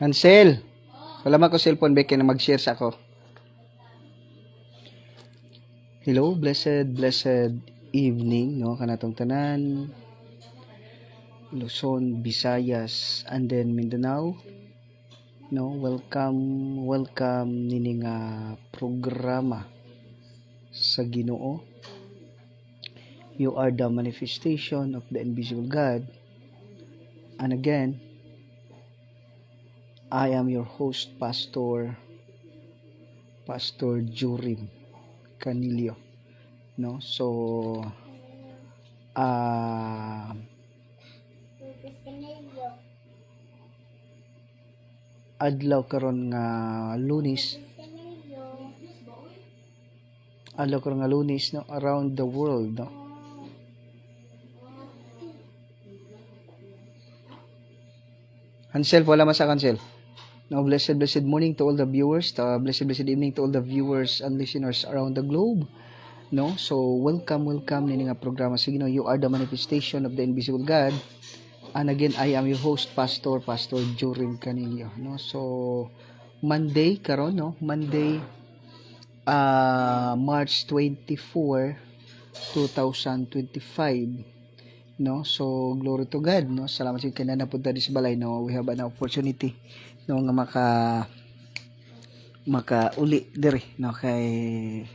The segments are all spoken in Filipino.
Ansel, wala man ko cellphone ba na mag-share sa ako. Hello, blessed evening, no? Kanatong tanan, Luzon, Visayas, and then Mindanao. No, welcome nini nga programa sa Ginoo. You are the manifestation of the invisible God. And again, I am your host, Pastor Jurim Canilio. No? So, adlaw karon nga Lunes, no, around the world, no. Hansel, wala man sa cancel. No, blessed morning to all the viewers, blessed evening to all the viewers and listeners around the globe. No, so welcome nini nga programa sa Ginoo. You are the manifestation of the invisible God. And again, I am your host, Pastor Jorin Canillo. No, so Monday karon, no, March 24, 2025. No, so glory to God, no. Salamat sa kanana punta sa balay, no. We have an opportunity, no, nga maka uli diri, no, kay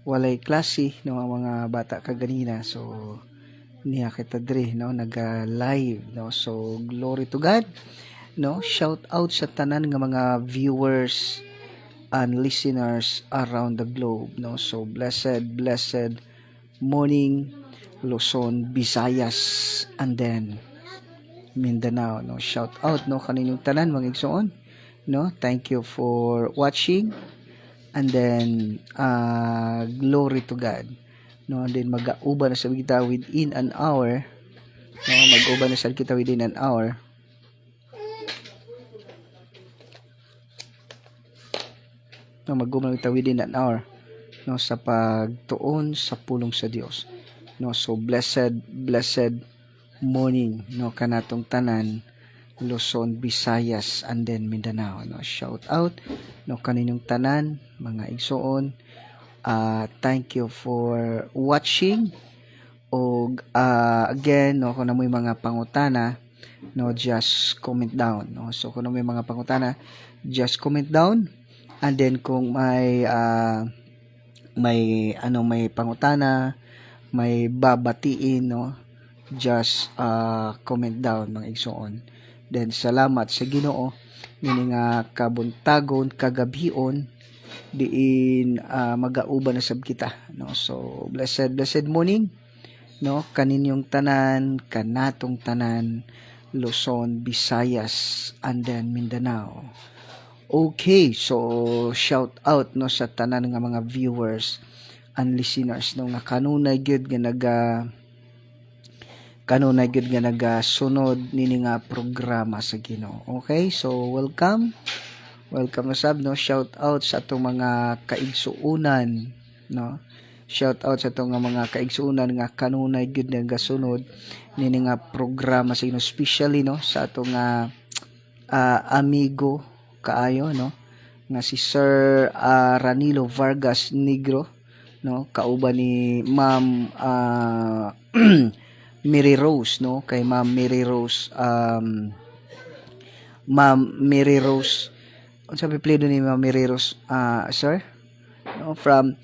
walay klase, no, ang mga bata kaganina. So niya kita diri, no, nag-live, no. So glory to God, no. Shout out sa tanan nga mga viewers and listeners around the globe, no. So blessed morning, Luzon, Visayas, and then Mindanao, no. Shout out, no, kaninyong tanan mga igsoon, no. Thank you for watching, and then glory to God, no. And then mag-auba na sa kita within an hour, no. Mag-auba na sa kita within an hour, no. Mag-auba na kita within an hour, no, sa pagtuon sa pulong sa Dios, no. So blessed morning, no, kanatong tanan, Luzon, Visayas, and then Mindanao, no. Shout out, no, kaninyong tanan mga igsoon. Thank you for watching. Og again, no, kung namoy mga pangutana, no, just comment down, no. So kung namoy mga pangutana, just comment down, and then kung may pangutana, may babatiin, no, just comment down mga igsoon. Then salamat sa Ginoo nini nga kabuntagon kagabion diin mag-auba na sab kita, no. So blessed morning, no, kaninyong tanan, kanatong tanan, Luzon, Visayas, and then Mindanao. Okay, so shout out, no, sa tanan nga mga viewers and listeners, no, nga kanunay gyud nga nagasunod nini nga programa sa Ginoo. Okay, so welcome na sab, no. Shout out sa atong mga kaigsuunan, no. Shout out sa atong mga kaigsuunan nga kanunay gyud nagasunod nini nga programa sa Ginoo, especially, no, sa atong amigo kaayo, no, nga si Sir Ranilo Vargas Negro, no, kauban ni Ma'am Mary Rose, no, kay Ma'am Mary Rose, ano sabi pledo ni Ma'am Mary Rose, sir, no, from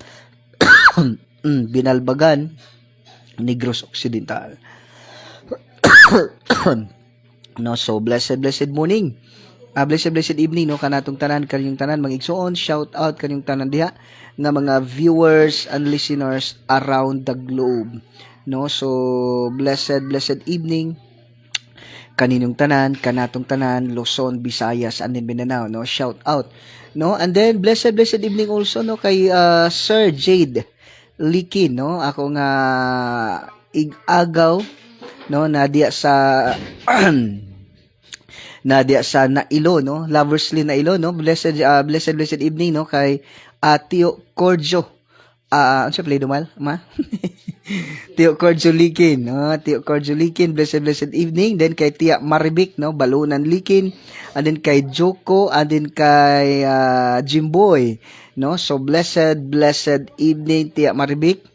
Binalbagan, Negros Occidental. No, so blessed morning, blessed evening, no, kanatong tanan, kanyong tanan mga igsoon. Shout out kanyong tanan diha nga mga viewers and listeners around the globe, no. So blessed evening kaninyong tanan, kanatong tanan, Luzon, Visayas, and then Mindanao, no. Shout out, no. And then blessed evening also, no, kay Sir Jade Likin, no. Ako nga igagaw, no, nadia sa Nailo, no, Loversly Nailo, no. Blessed evening, no, kay Tio Corjo. Ano siya play dumal, ma? Tio Corjo Likin, no? Tio Corjo Likin, blessed evening. Then kay Tia Maribik, no? Balunan Likin. And then kay Joko, and then kay Jimboy, no? So blessed evening, Tia Maribik.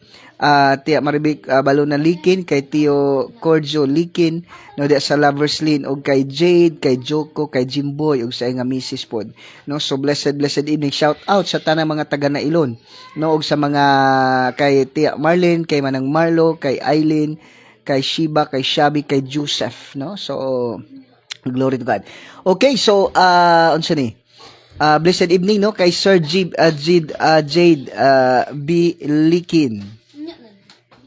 Tia Maribik Balunan Likin, kay Tio Corjo Likin, no? Di sa Lovers Lane, og kay Jade, kay Joko, kay Jimboy, og sa nga Mrs. Pod, no? So blessed evening. Shout out sa tanang mga taga Nailon, no? Og sa mga kay Tia Marlene, kay Manang Marlo, kay Eileen, kay Shiba, kay Shabi, kay Joseph, no? So glory to God. Okay, so unsa ni? Blessed evening, no? Kay Sir Jade B. Likin.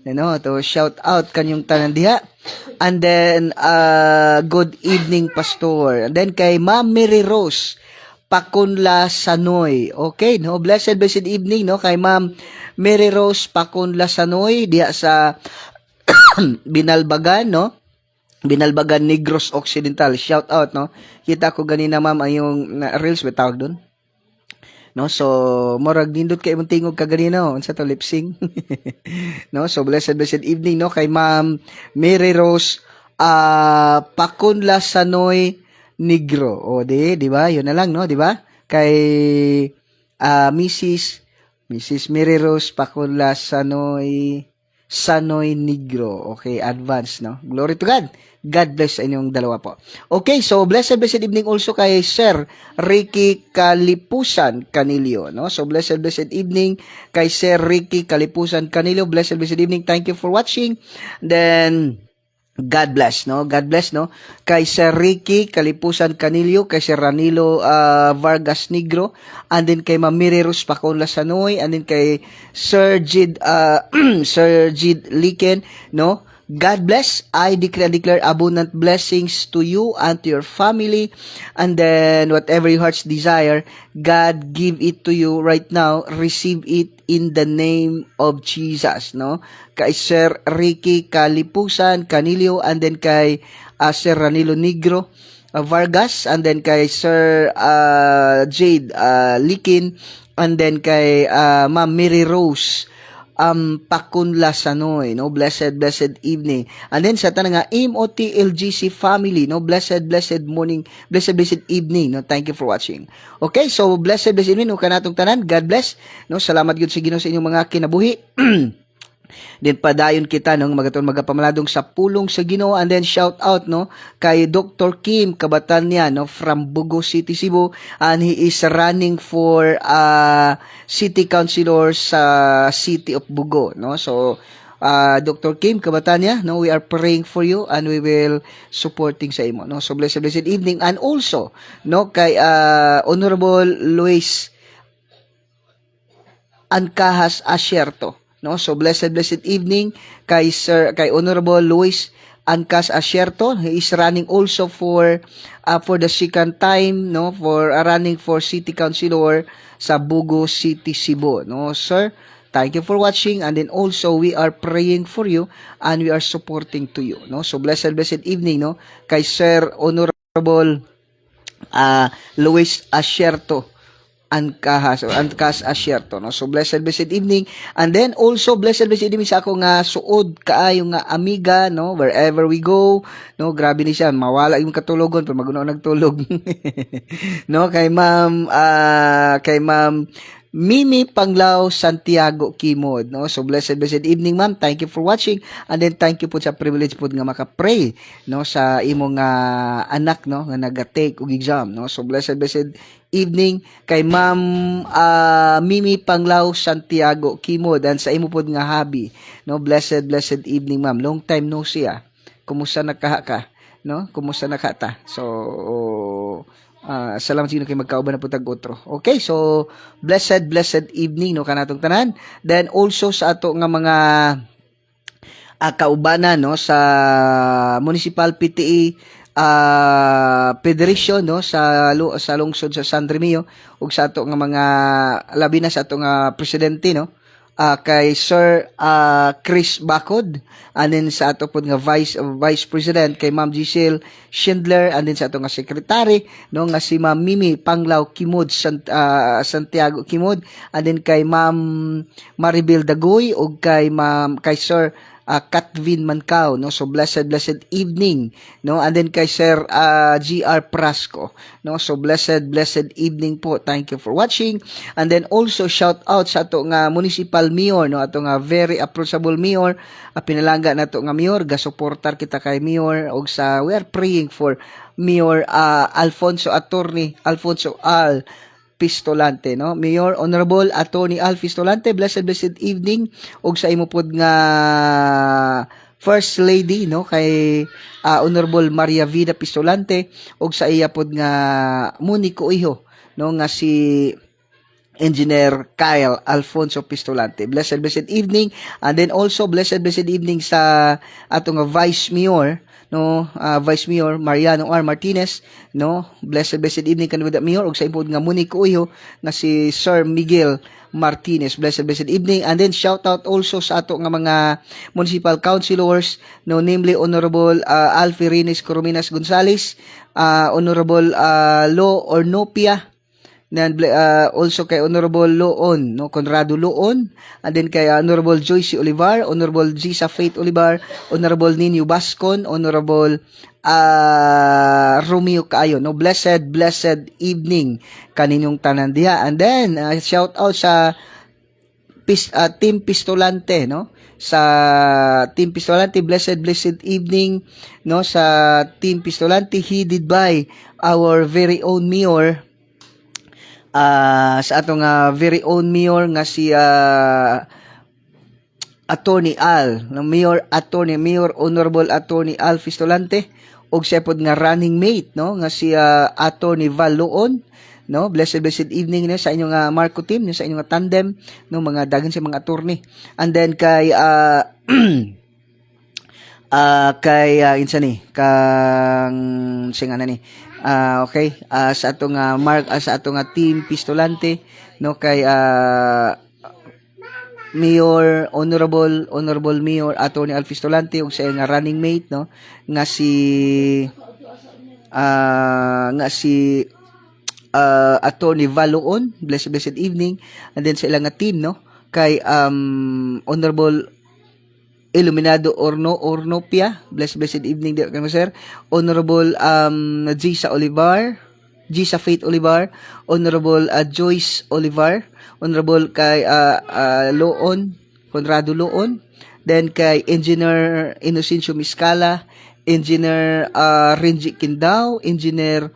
No, to shout out kanyong tanan diha. And then good evening pastor. And then kay Ma'am Mary Rose Pakunla Sanoy. Okay, no? Blessed evening, no? Kay Ma'am Mary Rose Pakunla Sanoy diha sa Binalbagan, no? Binalbagan Negros Occidental. Shout out, no? Kita ko ganina ma'am ang yung reels ba tawag doon? No, so morag nindot kay imong tingog kaganina, unsa to lip sync. No, so blessed evening, no, kay Ma'am Mary Rose Pakunla Sanoy Negro. O di ba? Yun na lang, no, di ba? Kay Mrs. Mary Rose Pakunla Sanoy Negro. Okay, advance, no? Glory to God. God bless inyong dalawa po. Okay, so blessed evening also kay Sir Ricky Kalipusan Canilio, no? So blessed evening kay Sir Ricky Kalipusan Canilio. Blessed evening. Thank you for watching. Then God bless, no? God bless, no? Kay Sir Ricky Kalipusan Canilio, kay Sir Ranilo Vargas Negro, and then kay Ma'am Mary Rose Pakunla Sanoy, and then kay Sir Jid Sir Jid Liken, no? God bless. I decree and declare abundant blessings to you and to your family. And then whatever your heart's desire, God give it to you right now. Receive it in the name of Jesus, no? Kay Sir Ricky Kalipusan Canilio, and then kay Sir Ranilo Negro Vargas, and then kay Sir Jade Likin, and then kay Ma'am Mary Rose Pakunla Sanoy, no? Blessed evening. And then sa tanang nga MOTLGC family, no? Blessed morning, blessed evening, no? Thank you for watching. Okay, so blessed evening, no? Kanatong tanan, God bless, no? Salamat gyud sa Ginoo sa inyong mga kinabuhi. Then padayon kita nung magapamaladong sa pulong sa Ginoo. And then shout out, no, kay Dr. Kim Kabatanya, no, from Bugo City, Cebu, and he is running for city councilor sa city of Bugo, no? So Dr. Kim Kabatanya, no, we are praying for you and we will supporting sa imo, no? So blessed evening. And also, no, kay Honorable Luis Ancahas Asierto, no? So blessed evening kay Honorable Luis Ancas Asierto. He is running also for the second time, no, for running for city councilor sa Bugo City, Cebu, no? Sir, thank you for watching, and then also we are praying for you and we are supporting to you, no? So blessed evening, no, kay Sir Honorable Luis Asierto Ancas Asierto, no? So blessed evening. And then also blessed evening sa ako nga suod kaayo nga amiga, no, wherever we go, no, grabe ni siya, mawala yung katulogon pero maguno nagtulog. No, kay Ma'am Mimi Panglao Santiago Kimod, no? So blessed evening, ma'am. Thank you for watching, and then thank you po sa privilege po nga maka-pray, no, sa imong anak, no, nga naga-take og exam, no? So blessed evening kay Ma'am Mimi Panglao Santiago Kimod, and sa imo pod nga hobby, no? Blessed evening, ma'am. Long time no see, kumusta nakaha ka, no? Kumusta nakata? So salamat sino kay magkauban na putag otro. Okay, so blessed evening, no, kanatong tanan. Then also sa ato nga mga kaubanan, no, sa Municipal PTA Federation, no, sa lungsod sa San Remio, ug sa ato nga mga labi na sa ato nga presidente, no, kay Sir Chris Bacod, and then sa ato po nga Vice President kay Ma'am Giselle Schindler, and then sa ato nga Secretary no nga si Ma'am Mimi Panglao Kimod Santiago Kimod, and then kay Ma'am Maribel Dagoy ug kay Sir Katvin Mancao, no? So blessed evening, no? And then kay Sir GR Prasco, no? So blessed evening po. Thank you for watching. And then also shout out sa ato nga municipal mayor, no? Ato nga very approachable mayor, pinalangga nato nga mayor, gasuportar kita kay mayor og we are praying for Mayor Attorney Alfonso Al Pistolante, no? Mayor Honorable Attorney Al Pistolante, blessed evening og sa imo pod nga First Lady, no, kay Honorable Maria Vida Pistolante og sa iya pod nga muniko iho, no, nga si Engineer Kyle Alfonso Pistolante. Blessed evening. And then also blessed evening sa atong Vice Mayor, no, Vice Mayor Mariano R. Martinez, no. Blessed evening kanimo Mayor og sa impod nga muniko iho nga si Sir Miguel Martinez. Blessed evening. And then shout out also sa ato nga mga municipal councilors, no, namely Honorable Alfie Rines Corominas Gonzales, Honorable Lo Ornopia, and also kay Honorable Loon, no, Conrado Loon, and then kay Honorable Joyce Olivar, Honorable Gisa Faith Olivar, Honorable Nino Bascon, Honorable Romeo Kaayo, no. Blessed evening kaninyong tanan diha. And then shout out sa Team Pistolante, no, sa Team Pistolante, blessed evening, no, sa Team Pistolante headed by our very own mayor, sa atong very own mayor nga si Attorney Al, no, Mayor Honorable Attorney Al Pistolante, og siya pod nga running mate, no, nga si Attorney Val Loon, no. Blessed evening, no, sa inyong Marco team, no, sa inyong tandem, no, mga dagan sa mga attorney. And then kay insa ni kang singa na ni okay, sa atong sa atong Team Pistolante, no, kay Mayor Honorable Mayor Attorney Al Pistolante ug sa nga running mate, no, nga si Attorney Valoon. Blessed evening. And then sa ilang nga team, no, kay Honorable Iluminado Ornopia, blessed evening din kamo sir. Honorable Gisa Faith Olivar, Honorable Joyce Olivar, Honorable kay Loon, Conrado Loon, then kay Engineer Inocencio Miscala, Engineer Renji Kindao, Engineer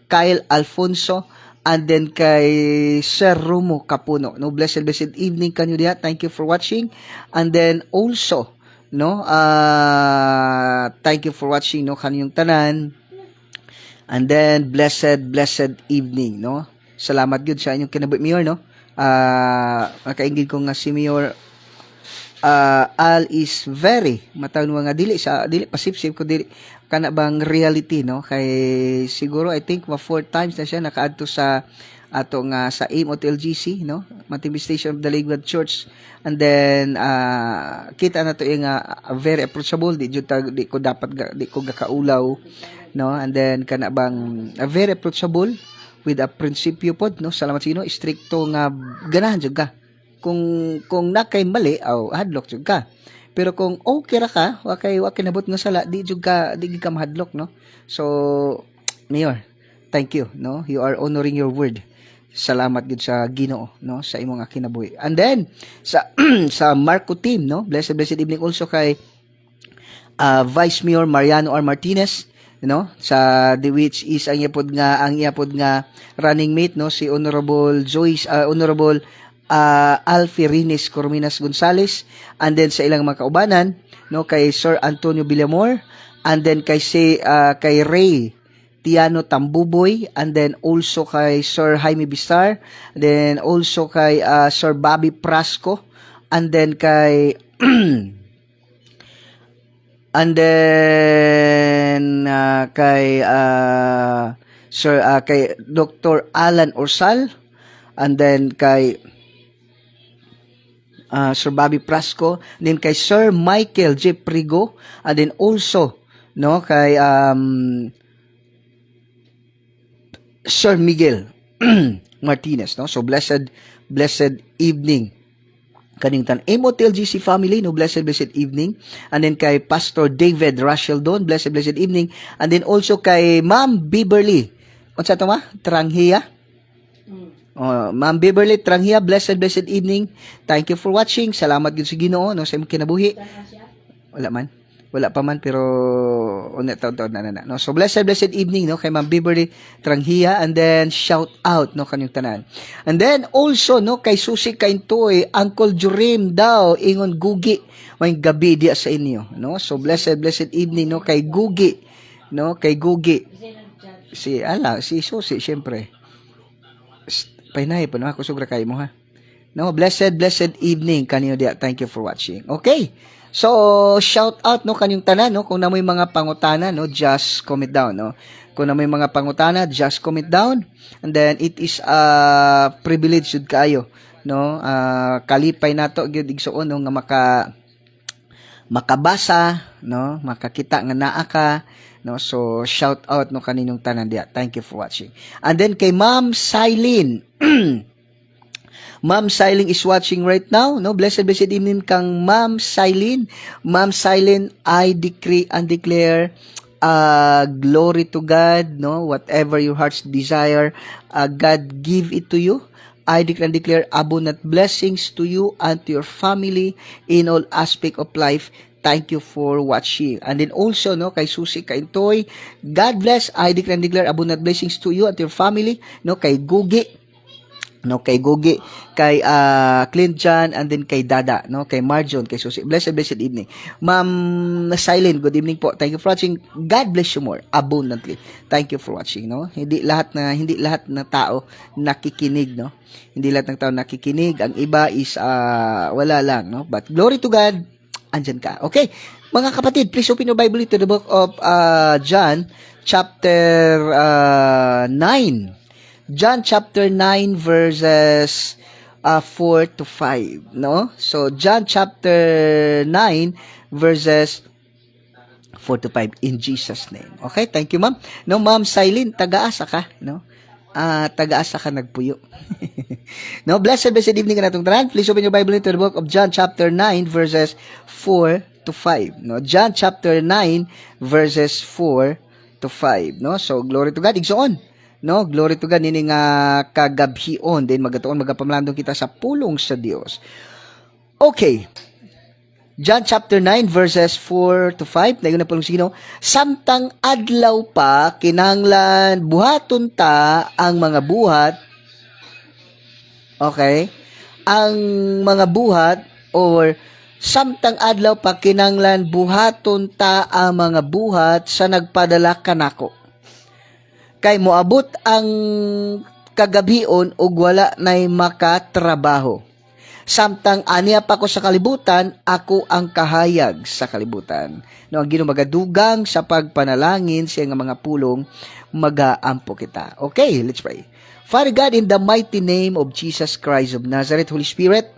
Kyle Alfonso, and then kay Sir Romo Capuno, no. Blessed evening kanyo diha. Thank you for watching. And then also, no, thank you for watching, no, kanyong tanan. And then blessed evening, no. Salamat gyud sa inyong kinabuhi Mayor, no. Makaingid ko nga si Mayor Al is very matawon nga dili pasipsip ko dili kana bang reality, no, kay siguro I think 4 times na siya nakaadto sa ato nga sa AIM OTLGC, no, Manifestation of the Lingwood Church. And then kita na to yung very approachable, di ko gakaulaw, no. And then kana bang very approachable with a prinsipyo pod, no. Salamat sino stricto nga ganahan jud ka kung nakay mali aw hadlok jud ka. Pero kung okay ra ka, wa kay nabot nga sala, di ka mahadlok, no. So Mayor, thank you, no. You are honoring your word. Salamat gid sa Ginoo, no, sa imong kinabuhi. And then sa sa Marco team, no, blessed evening also kay Vice Mayor Mariano R. Martinez, no, sa which is ang iyapod nga running mate, no, si Honorable Joyce Honorable Alfie Rines Corominas Gonzales. And then sa ilang mga kaubanan, no, kay Sir Antonio Villamor, and then kay Ray Tiano Tambuboy, and then also kay Sir Jaime Bistar, then also kay Sir Bobby Prasco, and then kay and then kay kay Dr. Alan Orsal, and then kay Sir Bobby Prasco, then kay Sir Michael J. Prigo, and then also, no, kay Sir Miguel Martinez, no? So blessed evening kaning tan MOTLGC family, no, blessed evening. And then kay Pastor David Rachel Don, blessed evening. And then also kay Ma'am Beverly, unsa to ma? Tranghia. Ma'am Beverly Tranghia, blessed evening. Thank you for watching. Salamat gid sa Ginoo, no, sa imong kinabuhi. Wala pa man, pero una taon na. No? So blessed evening, no, kay Ma'am Beverly Tranghia. And then shout out, no, kanyang tanan. And then also, no, kay Susi Kaintoy, Uncle Jurim daw ingon Gugi may gabi dia sa inyo, no. So blessed evening, no, kay Gugi, no, kay Gugi. Si Susi syempre. Painay pa, no, ako sobra kay mo, ha. No, blessed evening kanyo dia. Thank you for watching. Okay. So, shout out, no, kanyong tanan, no, kung na may mga pangutana, no, just comment down, no. Kung na may mga pangutana, just comment down. And then it is a privilege jud kaayo, no. Kalipay nato gyud igsuon, no, nga makabasa, no, makakita nga naa ka, no. So shout out, no, kaninyong tanan dia. Thank you for watching. And then kay Ma'am Silene Ma'am Silene is watching right now, no. Blessed evening kang Ma'am Silene. Ma'am Silene, I decree and declare glory to God, no, whatever your heart's desire, God give it to you. I decree and declare abundant blessings to you and to your family in all aspect of life. Thank you for watching. And then also, no, kay Susi Kaintoy, God bless. I decree and declare abundant blessings to you and to your family. No, kay Gugi, no, kay Gugi, kay Clint John, and then kay Dada, no, kay Marjon, kay Susi. Blessed evening. Ma'am Silent, good evening po. Thank you for watching. God bless you more abundantly. Thank you for watching, no. Hindi lahat na tao nakikinig, no. Hindi lahat ng tao nakikinig. Ang iba is wala lang, no. But glory to God, andyan ka. Okay. Mga kapatid, please open your Bible to the book of John chapter 9. John chapter 9 verses 4 to 5, no? So John chapter 9 verses 4 to 5 in Jesus name. Okay, thank you, ma'am. No, Ma'am Silene, taga-asa ka, no? Taga-asa ka nagpuyo. No, blessed evening ka natong tanan. Please open your Bible into the book of John chapter 9 verses 4 to 5. No, John chapter 9 verses 4 to 5, no? So glory to God. Igsoon, no, glory to God, nini nga kagabhion din magatuon magapamlandong kita sa pulong sa Dios. Okay, John chapter 9 verses 4 to 5, dayon na pulong sino, samtang adlaw pa kinahanglan buhaton ta ang mga buhat. Okay, ang mga buhat, or samtang adlaw pa kinahanglan buhaton ta ang mga buhat sa nagpadala kanako. Kay moabot ang kagabion ug wala nay makatrabaho. Samtang aniya pa ko sa kalibutan, ako ang kahayag sa kalibutan. No, ang Ginoo magadugang sa pagpanalangin sa nga mga pulong magaampo kita. Okay, let's pray. Father God, in the mighty name of Jesus Christ of Nazareth, Holy Spirit,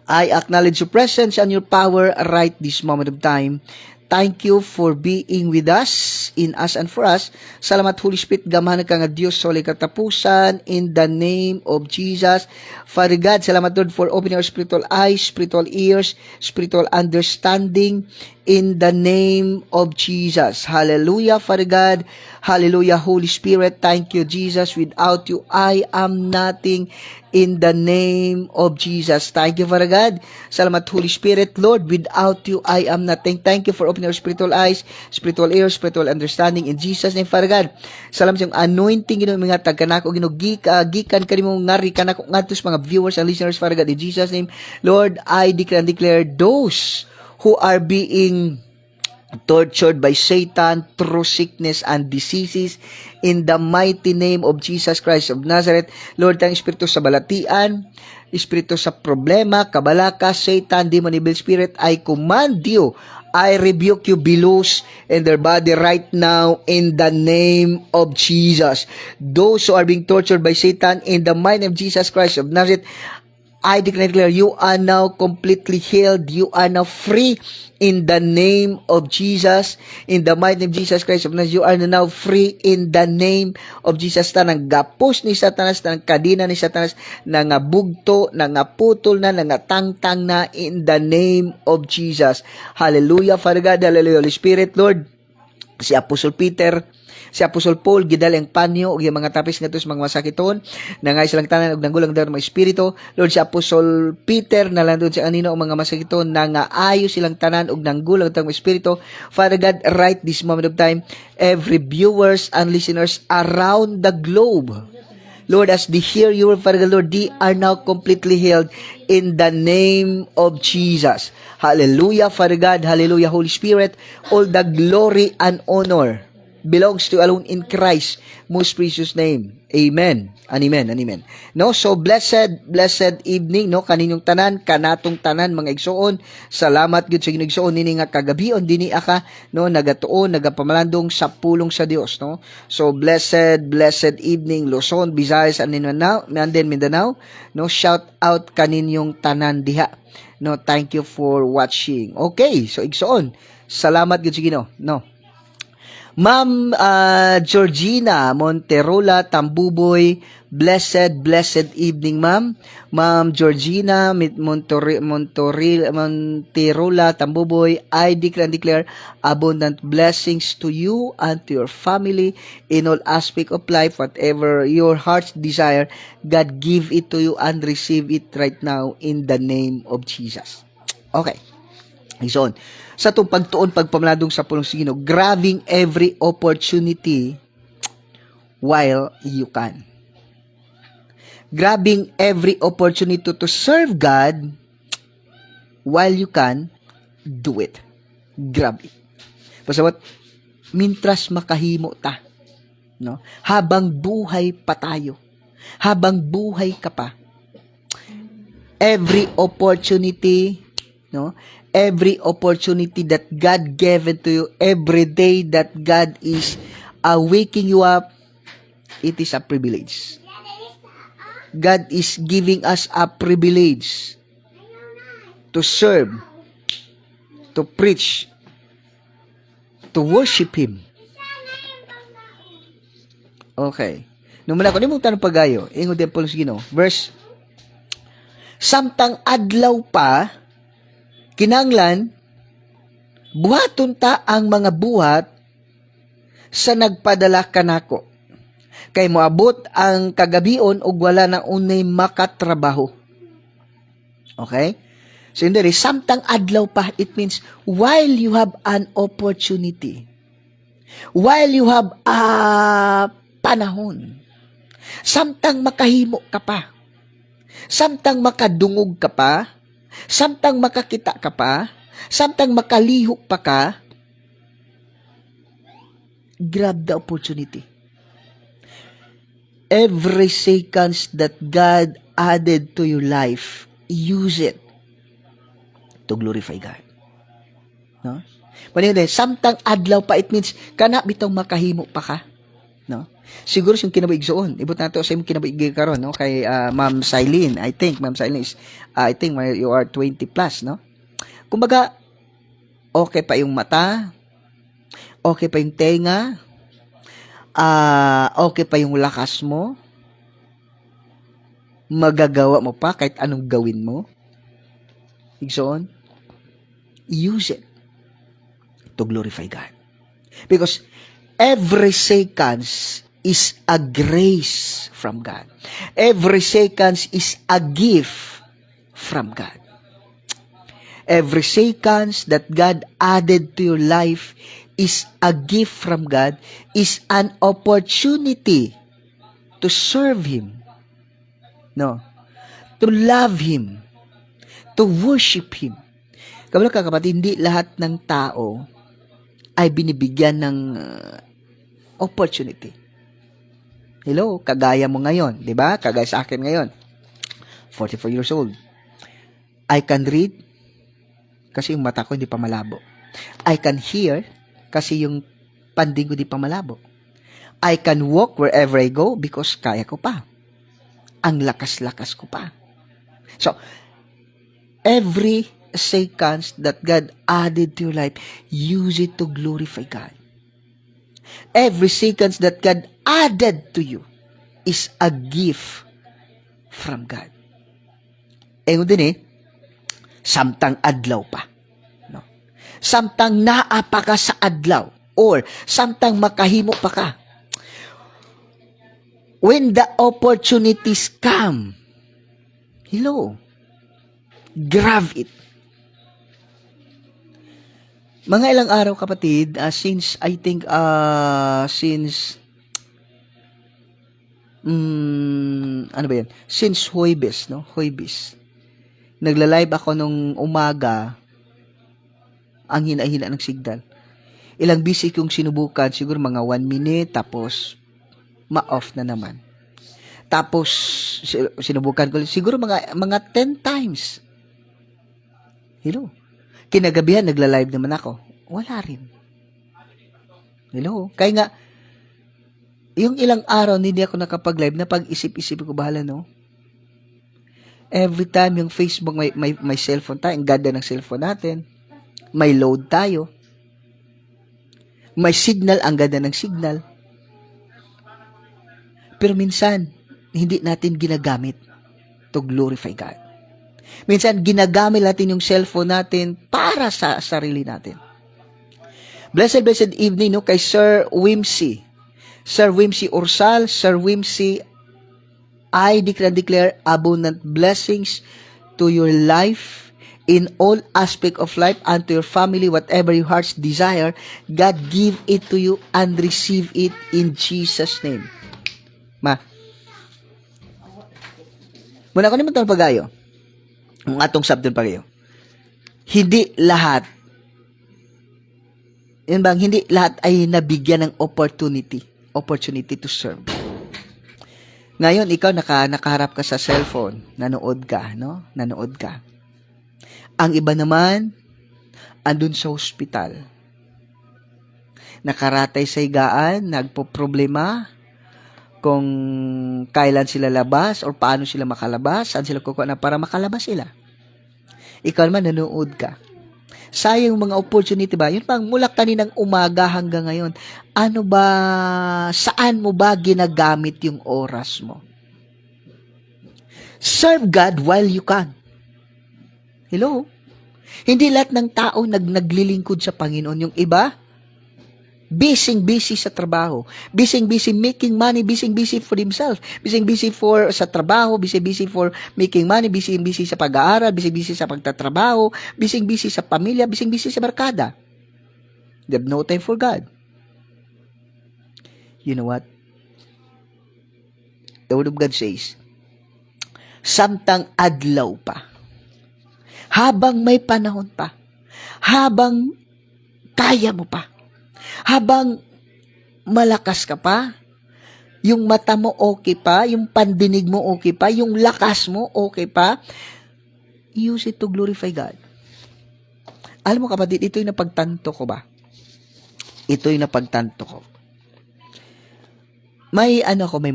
I acknowledge your presence and your power right this moment of time. Thank you for being with us, in us and for us. Salamat, Holy Spirit, gamahan ka nga Diyos sa walang katapusan, in the name of Jesus. Father God, salamat, Lord, for opening our spiritual eyes, spiritual ears, spiritual understanding, in the name of Jesus. Hallelujah, Father God. Hallelujah, Holy Spirit. Thank you, Jesus. Without you, I am nothing. In the name of Jesus. Thank you, Father God. Salamat, Holy Spirit. Lord, without you, I am nothing. Thank you for opening our spiritual eyes, spiritual ears, spiritual understanding. In Jesus' name, Father God. Salamat sa anointing, Ginoo, mga taganako, Ginoo, gikan kanimo ngari kanako ngadto sa mga viewers and listeners, Father God. In Jesus' name, Lord, I declare and declare those who are being tortured by Satan through sickness and diseases, in the mighty name of Jesus Christ of Nazareth. Lord, ang espiritu sa balatian, espiritu sa problema, kabalaka, Satan, demon, evil spirit, I command you, I rebuke you, be loose in their body right now in the name of Jesus. Those who are being tortured by Satan, in the mighty name of Jesus Christ of Nazareth, I declare you are now completely healed. You are now free in the name of Jesus. In the mighty name of Jesus Christ of Nazareth, you are now free in the name of Jesus. Tanang gapos ni Satanas, tanang kadina ni Satanas, nangabugto, nangaputol na, nangatangtang na in the name of Jesus. Hallelujah, Father God. Hallelujah, Holy Spirit, Lord. Si Apostol Peter, si Apostol Paul, gidal ang panyo, o yung mga tapis nga ito sa mga masakiton, na nga silang tanan, og nanggulang daw ng mga espiritu. Lord, si Apostol Peter, nalandon si anino ang mga masakiton, na nga ayo silang tanan, og nanggulang daw ng mga espiritu. Father God, right this moment of time, every viewers and listeners around the globe, Lord, as they hear your Father God, Lord, they are now completely healed in the name of Jesus. Hallelujah, Father God. Hallelujah, Holy Spirit. All the glory and honor belongs to alone in Christ's most precious name. Amen. And amen. And amen. No, so blessed evening, no, kaninyong tanan, kanatong tanan, mga igsoon. Salamat gud sa inyong igsoon nini nga kagabion dinhi aka, no, nagatuon, nagapamalandong sa pulong sa Dios, no. So blessed evening, Luzon, Visayas, and Mindanao, no. Shout out kaninyong tanan diha. No, thank you for watching. Okay, so igsoon. Salamat gud sa Ginoo, no. Ma'am Georgina Monterola Tambuboy, blessed evening, ma'am. Ma'am Georgina Monterola Tambuboy, I declare abundant blessings to you and to your family in all aspect of life. Whatever your heart's desire, God give it to you and receive it right now in the name of Jesus. Okay. So, sa itong pagtuon, pagpamaladong sa pulong Ginoo, grabbing every opportunity while you can. Grabbing every opportunity to serve God while you can, do it. Grab it. Pasawat, mintras makahimo ta, no? Habang buhay pa tayo, habang buhay ka pa, every opportunity, no? Every opportunity that God gave it to you, every day that God is waking you up, it is a privilege. God is giving us a privilege to serve, to preach, to worship Him. Okay. Nung mula ko, di mong tanong pagayo, ingo din po sa Ginoo. Verse, samtang adlaw pa, kinanglan, buhaton ta ang mga buhat sa nagpadala kanako. Kay moabot ang kagabion ug wala na unay makatrabaho. Okay? So in there, samtang adlaw pa, it means while you have an opportunity, while you have a panahon, samtang makahimo ka pa, samtang makadungog ka pa, samtang makakita ka pa, samtang makalihok pa ka, grab the opportunity. Every seconds that God added to your life, use it to glorify God. No? Panigod, samtang adlaw pa, it means, kana bitong makahimo pa ka. No? Siguro yung kinabaigsoon. Ibot na to sa imong kinabaig karon, no? Kay Ma'am Silene. I think Ma'am Silene is you are 20 plus, no? Kumbaga, okay pa yung mata, okay pa yung tenga, okay pa yung lakas mo, magagawa mo pa kahit anong gawin mo. Igsoon, use it to glorify God. Because every seconds is a grace from God. Every seconds is a gift from God. Every seconds that God added to your life is a gift from God, is an opportunity to serve Him. No. To love Him. To worship Him. Kabalo ka kapatid, hindi lahat ng tao ay binibigyan ng opportunity. Hello, kagaya mo ngayon, di ba? Kagaya sa akin ngayon. 44 years old. I can read kasi yung mata ko hindi pa malabo. I can hear kasi yung panding ko hindi pa malabo. I can walk wherever I go because kaya ko pa. Ang lakas-lakas ko pa. So, every seconds that God added to your life, use it to glorify God. Every seconds that God added to you is a gift from God. Din samtang adlaw pa. No? Samtang naapa ka sa adlaw or samtang makahimo pa ka. When the opportunities come, grab it. Mga ilang araw kapatid, since I think since Since Huwebes, no? Huwebes. Nagla-live ako nung umaga, ang hina-hina ng signal. Ilang busy kong sinubukan, siguro mga 1 minute, tapos ma-off na naman. Tapos sinubukan ko siguro mga 10 times. Kinagabihan nagla-live naman ako. Wala rin. Kaya nga yung ilang araw hindi ako nakapag-live na pag-isip-isip ko bahala, no? Every time yung Facebook may cellphone tayo, ang ganda ng cellphone natin. May load tayo. May signal, ang ganda ng signal. Pero minsan hindi natin ginagamit to glorify God. Minsan ginagamit natin yung cellphone natin para sa sarili natin. Blessed evening, no, kay Sir Wimsey Ursal. Sir Wimsey, I declare abundant blessings to your life in all aspect of life and to your family, whatever your heart's desire, God give it to you and receive it in Jesus' name. Muna ko naman ito pagayo. Ang atong sabdon pagayo. Hindi lahat ay nabigyan ng opportunity to serve. Ngayon, ikaw nakaharap ka sa cellphone, nanood ka. Ang iba naman, andun sa hospital. Nakaratay sa higaan, nagpo-problema kung kailan sila labas or paano sila makalabas, saan sila kukuha na para makalabas sila. Ikaw naman, nanood ka. Sayang mga opportunity ba? Yun pang mula kaninang umaga hanggang ngayon. Saan mo ba ginagamit yung oras mo? Serve God while you can. Hindi lahat ng tao naglilingkod sa Panginoon. Yung iba, busy sa trabaho. Busy making money, busy for himself. Busy for sa trabaho, busy for making money, busy sa pag-aaral, busy sa pagtatrabaho, busy sa pamilya, busy sa barkada. They have no time for God. You know what? The Word of God says, samtang adlaw pa, habang may panahon pa, habang kaya mo pa, habang malakas ka pa, yung mata mo okay pa, yung pandinig mo okay pa, yung lakas mo okay pa, use it to glorify God. Alam mo kapatid, ito yung napagtanto ko ba? Ito yung napagtanto ko. May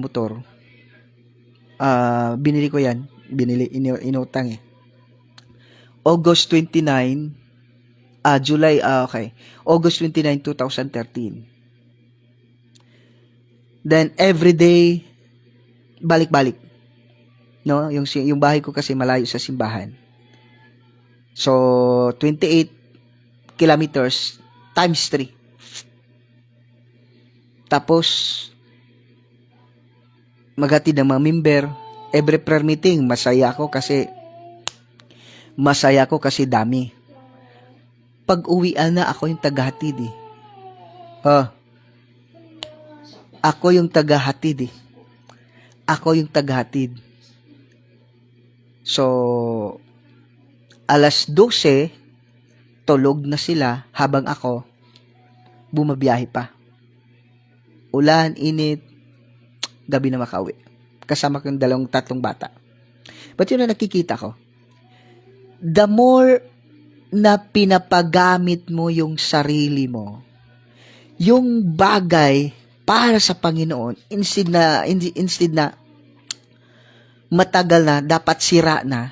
motor. Binili ko yan. Inutang eh. August 29, August 29, 2013. Then, every day, balik-balik. No? Yung bahay ko kasi malayo sa simbahan. So, 28 kilometers times 3. Tapos, maghatid ng mga member. Every prayer meeting, masaya ako kasi dami. Pag-uwian na, ako yung tagahatid eh. Ako yung tagahatid. So, alas 12, tulog na sila habang ako bumabiyahe pa. Ulan, init, gabi na makauwi. Kasama ko yung 2-3 bata. But yun na nakikita ko. The more na pinapagamit mo yung sarili mo, yung bagay para sa Panginoon, instead na matagal na, dapat sira na,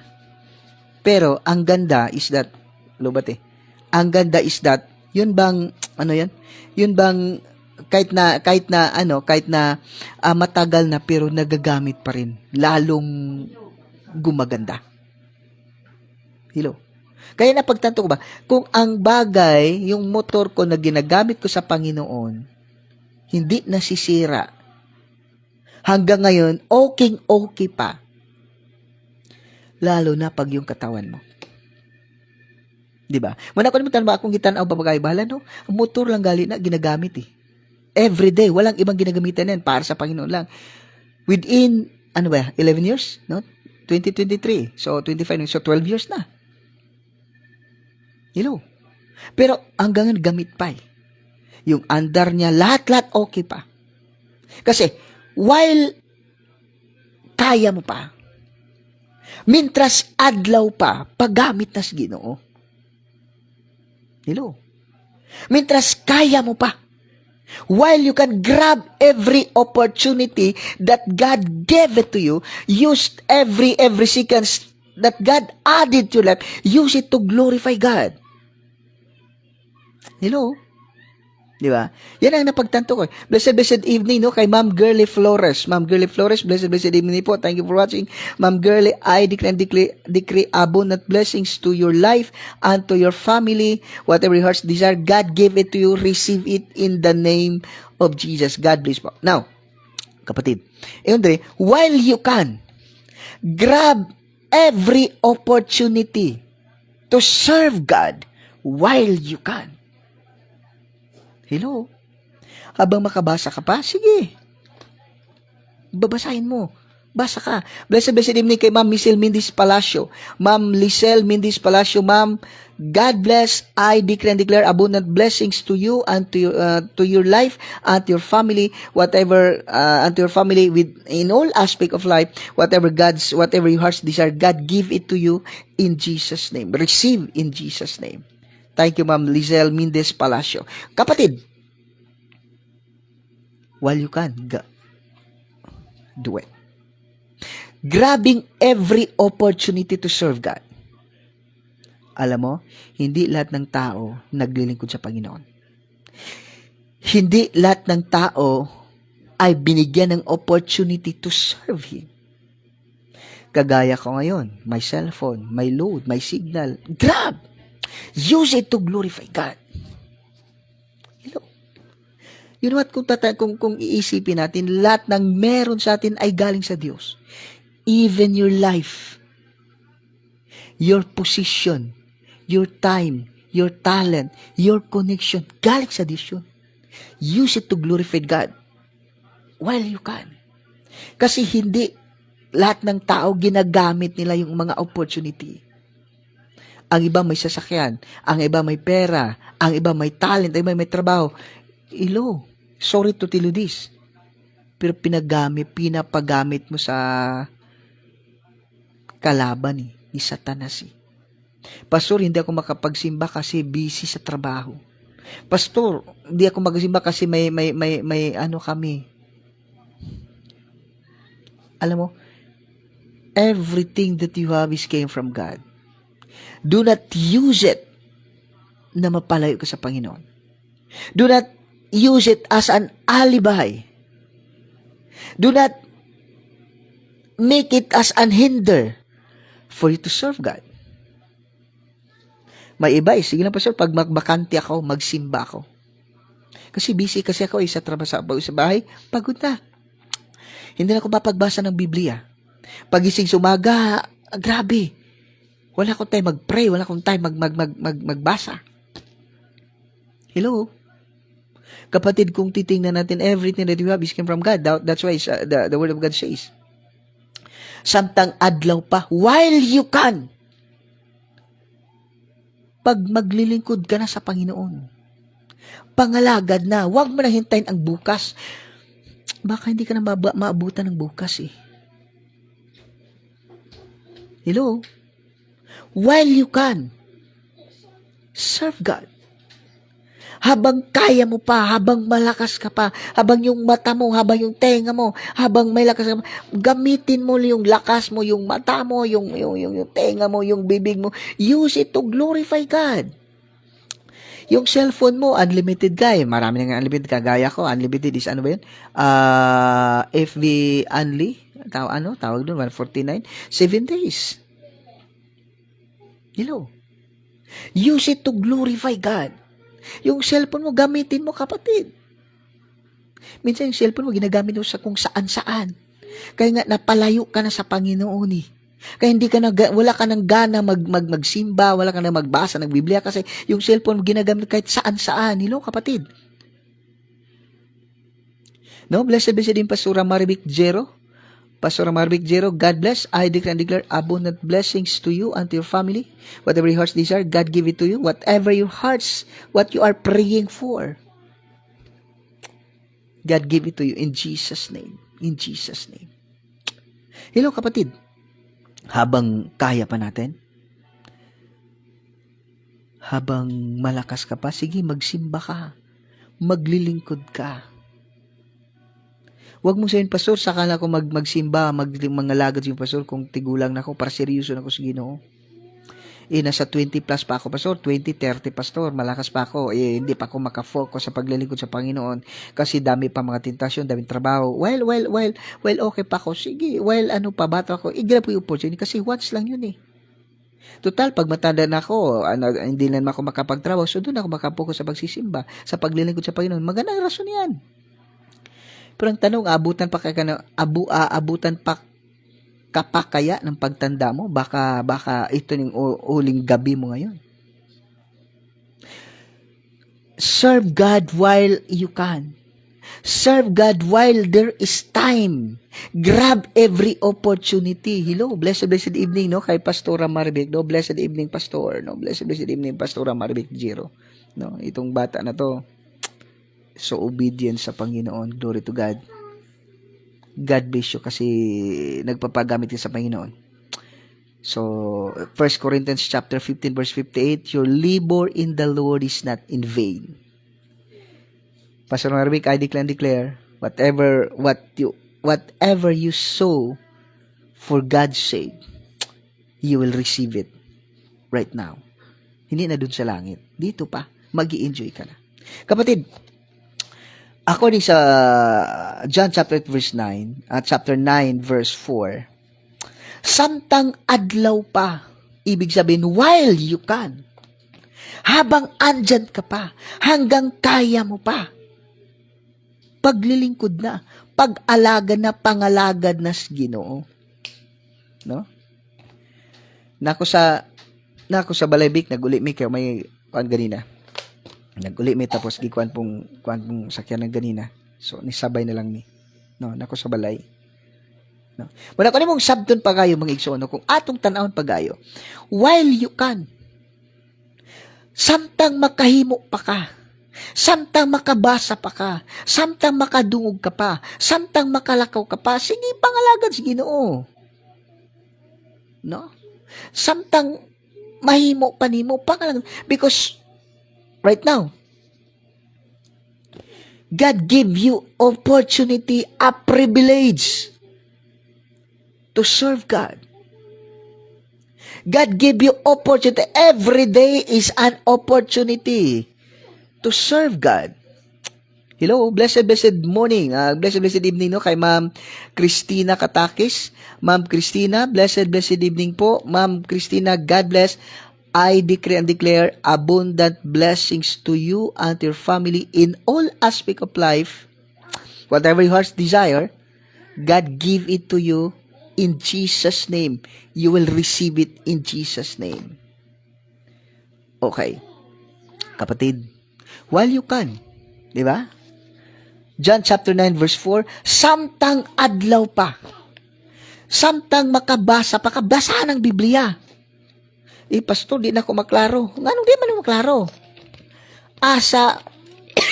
Pero, ang ganda is that, lubat eh, ang ganda is that, yun bang, ano yan? Yun bang, kahit na matagal na pero nagagamit pa rin, lalong gumaganda. Hello? Kaya napagtanto ko ba, kung ang bagay, yung motor ko na ginagamit ko sa Panginoon, hindi nasisira, hanggang ngayon, okay pa, lalo na pag yung katawan mo. Diba? Muna ko naman tanong akong gitanaw babagay, bahala no? Ang motor lang gali na ginagamit eh. Every day, walang ibang ginagamitan yan para sa Panginoon lang. Within, 11 years? No? 2023. So, 25 years. So, 12 years na. Pero, hanggang gamit pa eh. Yung andar niya, lahat-lahat okay pa. Kasi, while kaya mo pa, mintras adlaw pa, paggamit na sa Ginoo. Mintras kaya mo pa, while you can grab every opportunity that God gave it to you, use every seconds that God added to your life, use it to glorify God. Di ba? Yan ang napagtanto ko. Blessed evening, no? Kay Ma'am Girly Flores. Ma'am Girly Flores, blessed evening po. Thank you for watching. Ma'am Girly, I decree abundant blessings to your life and to your family. Whatever your heart's desire, God gave it to you. Receive it in the name of Jesus. God bless po. Now, kapatid, while you can, grab every opportunity to serve God while you can. Habang makabasa ka pa, sige. Babasahin mo. Basa ka. Blessed evening kay Ma'am Lisel Mindis Palacio. Ma'am Lisel Mindis Palacio, Ma'am, God bless. I decree and declare abundant blessings to you and to your life and to your family, and to your family in all aspect of life, whatever your heart's desire, God give it to you in Jesus' name. Receive in Jesus' name. Thank you, Ma'am Lisel Mindis Palacio. Kapatid, while you can, do it. Grabbing every opportunity to serve God. Alam mo, hindi lahat ng tao naglilingkod sa Panginoon. Hindi lahat ng tao ay binigyan ng opportunity to serve Him. Kagaya ko ngayon, my cellphone, my load, my signal, grab! Use it to glorify God. You know what, kung iisipin natin, lahat ng meron sa atin ay galing sa Diyos. Even your life, your position, your time, your talent, your connection, galing sa Diyos yun. Use it to glorify God while you can. Kasi hindi lahat ng tao ginagamit nila yung mga opportunity. Ang iba may sasakyan, ang iba may pera, ang iba may talent, ang iba may trabaho. Sorry to tell you this, pero pinapagamit mo sa kalaban ni Satanas. Pastor, hindi ako makapagsimba kasi busy sa trabaho. Pastor, hindi ako magsimba kasi may kami. Alam mo, everything that you have is came from God. Do not use it na mapalayo ka sa Panginoon. Do not use it as an alibi. Do not make it as an hinder for you to serve God. May iba sige na pastor, pag magbakante ako, magsimba ako. Kasi busy kasi ako sa trabaho sa bahay, pagod na. Hindi na ako mapagbasa ng Biblia. Pagising sumaga, grabe. Wala akong time mag-pray, wala akong time magbasa. Kapatid, kung titingnan natin, everything that you have is came from God. That's why the Word of God says, samtang adlaw pa, while you can, pag maglilingkod ka na sa Panginoon, pangalagad na, huwag mo na hintayin ang bukas. Baka hindi ka na maabutan ng bukas eh. While you can, serve God. habang kaya mo pa, habang malakas ka pa, habang yung mata mo, habang yung tenga mo, habang may lakas ka pa, gamitin mo yung lakas mo, yung mata mo, yung tenga mo, yung bibig mo. Use it to glorify God. Yung cellphone mo, unlimited ka eh. Marami nang unlimited ka. Gaya ko, unlimited is ano ba yun? FB only. Tawag doon, 149. 7 days. Hello. Use it to glorify God. Yung cellphone mo, gamitin mo, kapatid. Minsan yung cellphone mo, ginagamit mo sa kung saan-saan. Kaya nga, napalayo ka na sa Panginoon eh. Kaya wala ka ng gana magsimba, wala ka na magbasa ng Biblia kasi yung cellphone mo ginagamit kahit saan-saan. Hello, kapatid. No, blessed din Pastora Marvic Jero. Pastora Marvic Jero, God bless. I declare and declare abundant blessings to you and to your family. Whatever your hearts desire, God give it to you. Whatever your hearts, what you are praying for, God give it to you in Jesus' name. In Jesus' name. Hello, kapatid. Habang kaya pa natin, habang malakas ka pa, sige, magsimba ka. Maglilingkod ka. Huwag mong sabihin, Pastor, saka na ako magsimba, mangalagad yung Pastor, kung tigulang na ako, para seryoso na ako sa Ginoo. Nasa 20 plus pa ako, Pastor, 20, 30, Pastor, malakas pa ako, hindi pa ako makafocus sa paglilingkod sa Panginoon, kasi dami pa mga tentasyon, daming trabaho. Well, okay pa ako, sige, bata ako, igrab ko yung opportunity, kasi once lang yun eh. Total, pag matanda na ako, hindi na ako makapagtrabaho, so doon ako makapokus sa pagsisimba, sa paglilingkod sa Panginoon. Magandang rason yan. Pero ang tanong, abutan pa kaya ng pagtanda mo? Baka ito yung uling gabi mo ngayon. Serve God while you can. Serve God while there is time. Grab every opportunity. Hello, blessed evening, no? Kay Pastora Marvic, no? Blessed evening, Pastor, no? Blessed evening, Pastora Marvic Jero. No, itong bata na to, so obedient sa Panginoon. Glory to God. God bless you kasi nagpapagamit ka sa Panginoon. So, 1 Corinthians chapter 15 verse 58, your labor in the Lord is not in vain. Pastor Marvic, I declare, whatever you sow for God's sake, you will receive it right now. Hindi na dun sa langit. Dito pa, mag-i-enjoy ka na. Kapatid, according sa John chapter 8 verse 9 at chapter 9 verse 4, samtang adlaw pa, ibig sabihin, while you can, habang andyan ka pa, hanggang kaya mo pa, paglilingkod na, pag-alaga na, pangalagad na sa Ginoo. No? Nako sa Balibik, nag-uli mi kayo may kuan ganina. Nag-uli mi tapos gikuan pong sakyan ng ganina. So nisabay na lang mi. No, nako sa balay. No. Wala ko nimong sabton pagayo mga igsoon, no? Kung atong tan-awon pagayo. While you can, samtang makahimo pa ka, samtang makabasa pa ka, samtang makadungog ka pa, samtang makalakaw ka pa, sige, pangalagad sa Ginoo. No? Samtang mahimo pa nimo, pangalagad. Because, right now, God give you opportunity, a privilege to serve God. God give you opportunity. Every day is an opportunity to serve God. Hello, blessed morning, blessed evening, no, kay Ma'am Christina Katakis. Ma'am Christina, blessed evening po. Ma'am Christina, God bless. I decree and declare abundant blessings to you and your family in all aspect of life. Whatever your heart's desire, God give it to you in Jesus' name. You will receive it in Jesus' name. Okay. Kapatid, while you can, di ba? John chapter 9 verse 4, samtang adlaw pa, samtang makabasa pa, kabasa ng Biblia. Pastor, di na ako maklaro. Anong di man maklaro? Asa,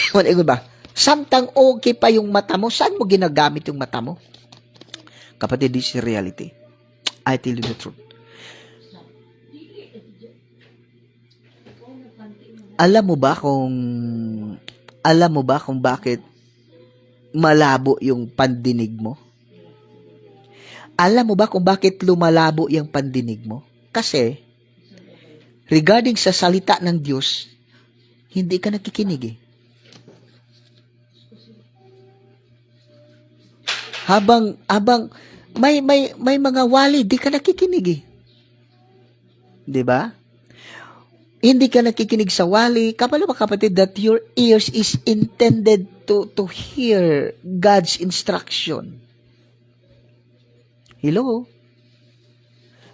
wala ba? Samtang okay pa yung mata mo, saan mo ginagamit yung mata mo? Kapatid, this is reality. I tell you the truth. Alam mo ba kung Alam mo ba kung bakit malabo yung pandinig mo? Alam mo ba kung bakit lumalabo yung pandinig mo? Kasi, regarding sa salita ng Diyos, hindi ka nakikinig eh. Habang may mga wali, di ka nakikinig eh. 'Di ba? Hindi ka nakikinig sa wali. Kapalo mga kapatid, that your ears is intended to hear God's instruction. Hello?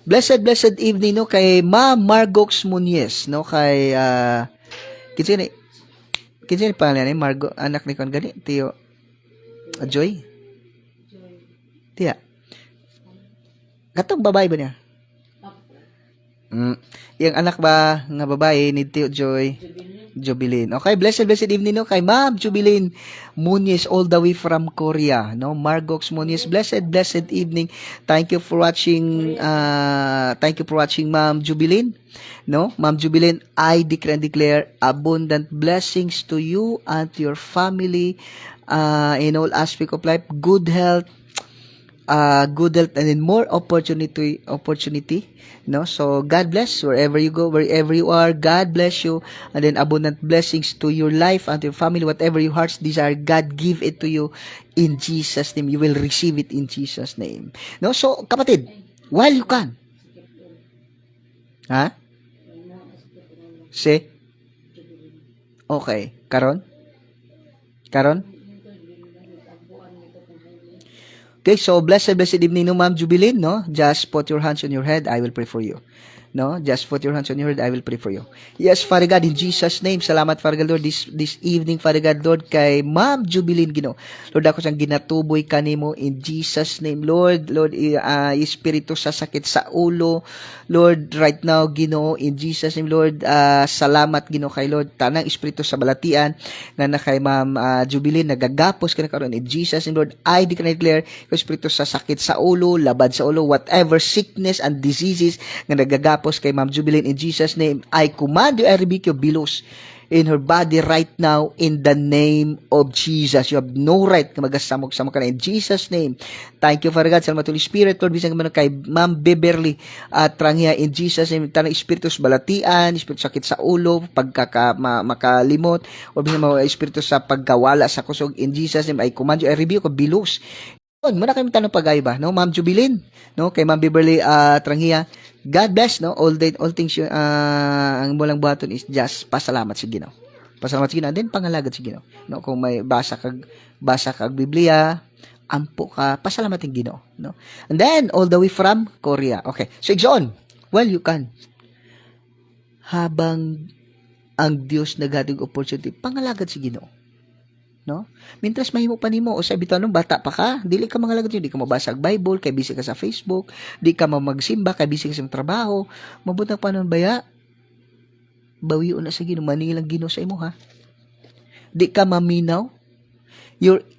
Blessed evening no kay Ma'am Margox Muñez no kay kinsa ni pangalan ni Margo anak ni kon gani tiyo Joy. Tiya. Katong babae ba niya? Yung anak ba nga babae ni Tiyo Joy? Jubilin. Okay, blessed evening no kay Ma'am Jubilin Muñez all the way from Korea, no? Margox Muñez. Blessed evening. Thank you for watching Ma'am Jubilin. No? Ma'am Jubilin, I decree and declare abundant blessings to you and to your family in all aspect of life, good health and then more opportunity, no? So God bless wherever you go, wherever you are. God bless you, and then abundant blessings to your life and to your family. Whatever your heart's desire, God give it to you in Jesus' name. You will receive it in Jesus' name. No? So kapatid, while you can, ha? Say, okay, karon. Okay, so blessed evening no Ma'am Jubilin, no? Just put your hands on your head, I will pray for you. No? Just put your hands on your head, I will pray for you. Yes, Father God, in Jesus' name, salamat, Father God, Lord, this evening, Father God, Lord, kay Ma'am Jubilin, Ginoo. Lord, ako siyang ginatuboy kanimo in Jesus' name, Lord, espiritu sa sakit sa ulo, Lord, right now, Ginoo, in Jesus' name, Lord, salamat, Ginoo, kay Lord, tanang espiritu sa balatian, na kay Ma'am Jubilin, nagagapos ka na karon in Jesus' name, Lord, I declare, espiritu sa sakit sa ulo, labad sa ulo, whatever sickness and diseases, na nagagapos kay Ma'am Jubilin in Jesus' name, I command you, I rebuke you, bilos in her body right now in the name of Jesus. You have no right na magasamok-samok ka na in Jesus' name. Thank you, Father God. Salamat Holy Spirit, Lord, bisang man kay Ma'am Beverly Trangia in Jesus' name. Tanang espiritu sa balatian, espiritu sakit sa ulo, makalimot, o bisang mga espiritu sa pagkawala sa kusog in Jesus' name, I command you, I rebuke you, bilos. Muna kayo tanong pagay ba, no? Ma'am Jubilin, no? Kay Ma'am Beverly Trangia, God bless, no? All things ang mulang buhaton is just pasalamat sa Ginoo. Pasalamat sa Ginoo, then pangalagad sa Ginoo. No? Kung may basa kag Biblia, ampo ka, pasalamat ang Ginoo, no? And then all the way from Korea. Okay. So igsoon, well you can. Habang ang Dios naghatag opportunity, pangalagad sa Ginoo. No? Mintras mahimo pa nimo o sa bitaw nung bata pa ka, dili ka mga lagad yun, di ka mabasa ang Bible, kay busy ka sa Facebook, di ka magsimba, kay busy ka sa trabaho, mabutang pa nun baya, bawiyo na sa Ginoo, manilang Ginoo sa imo ha. Di ka maminaw,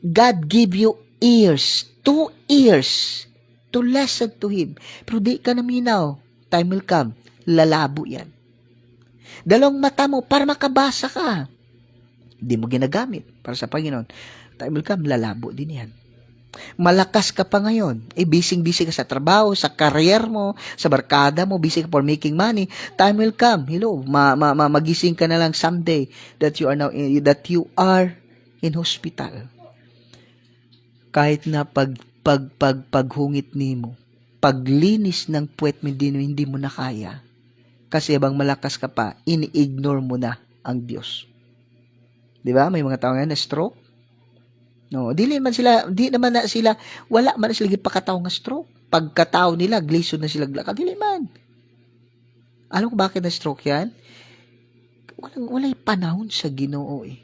God give you ears, 2 ears, to listen to Him, pero di ka naminaw, time will come, lalabo yan. Dalawang mata mo, para makabasa ka, di mo ginagamit para sa Panginoon. Time will come, lalabo din yan. Malakas ka pa ngayon. Busy ka sa trabaho, sa career mo, sa barkada mo, busy ka for making money. Time will come. Hello, magising ka na lang someday that you are in hospital. Kahit na paghungit nimo, paglinis ng puwet mo hindi mo na kaya. Kasi habang malakas ka pa, ini-ignore mo na ang Diyos. Di ba? May mga tao ngayon na stroke. No, di naman na sila, wala man na sila gipakataw nga stroke. Pagkataw nila, glisod na sila glaka. Dili man. Alam ko bakit na stroke yan? Walay panahon sa Ginoo eh.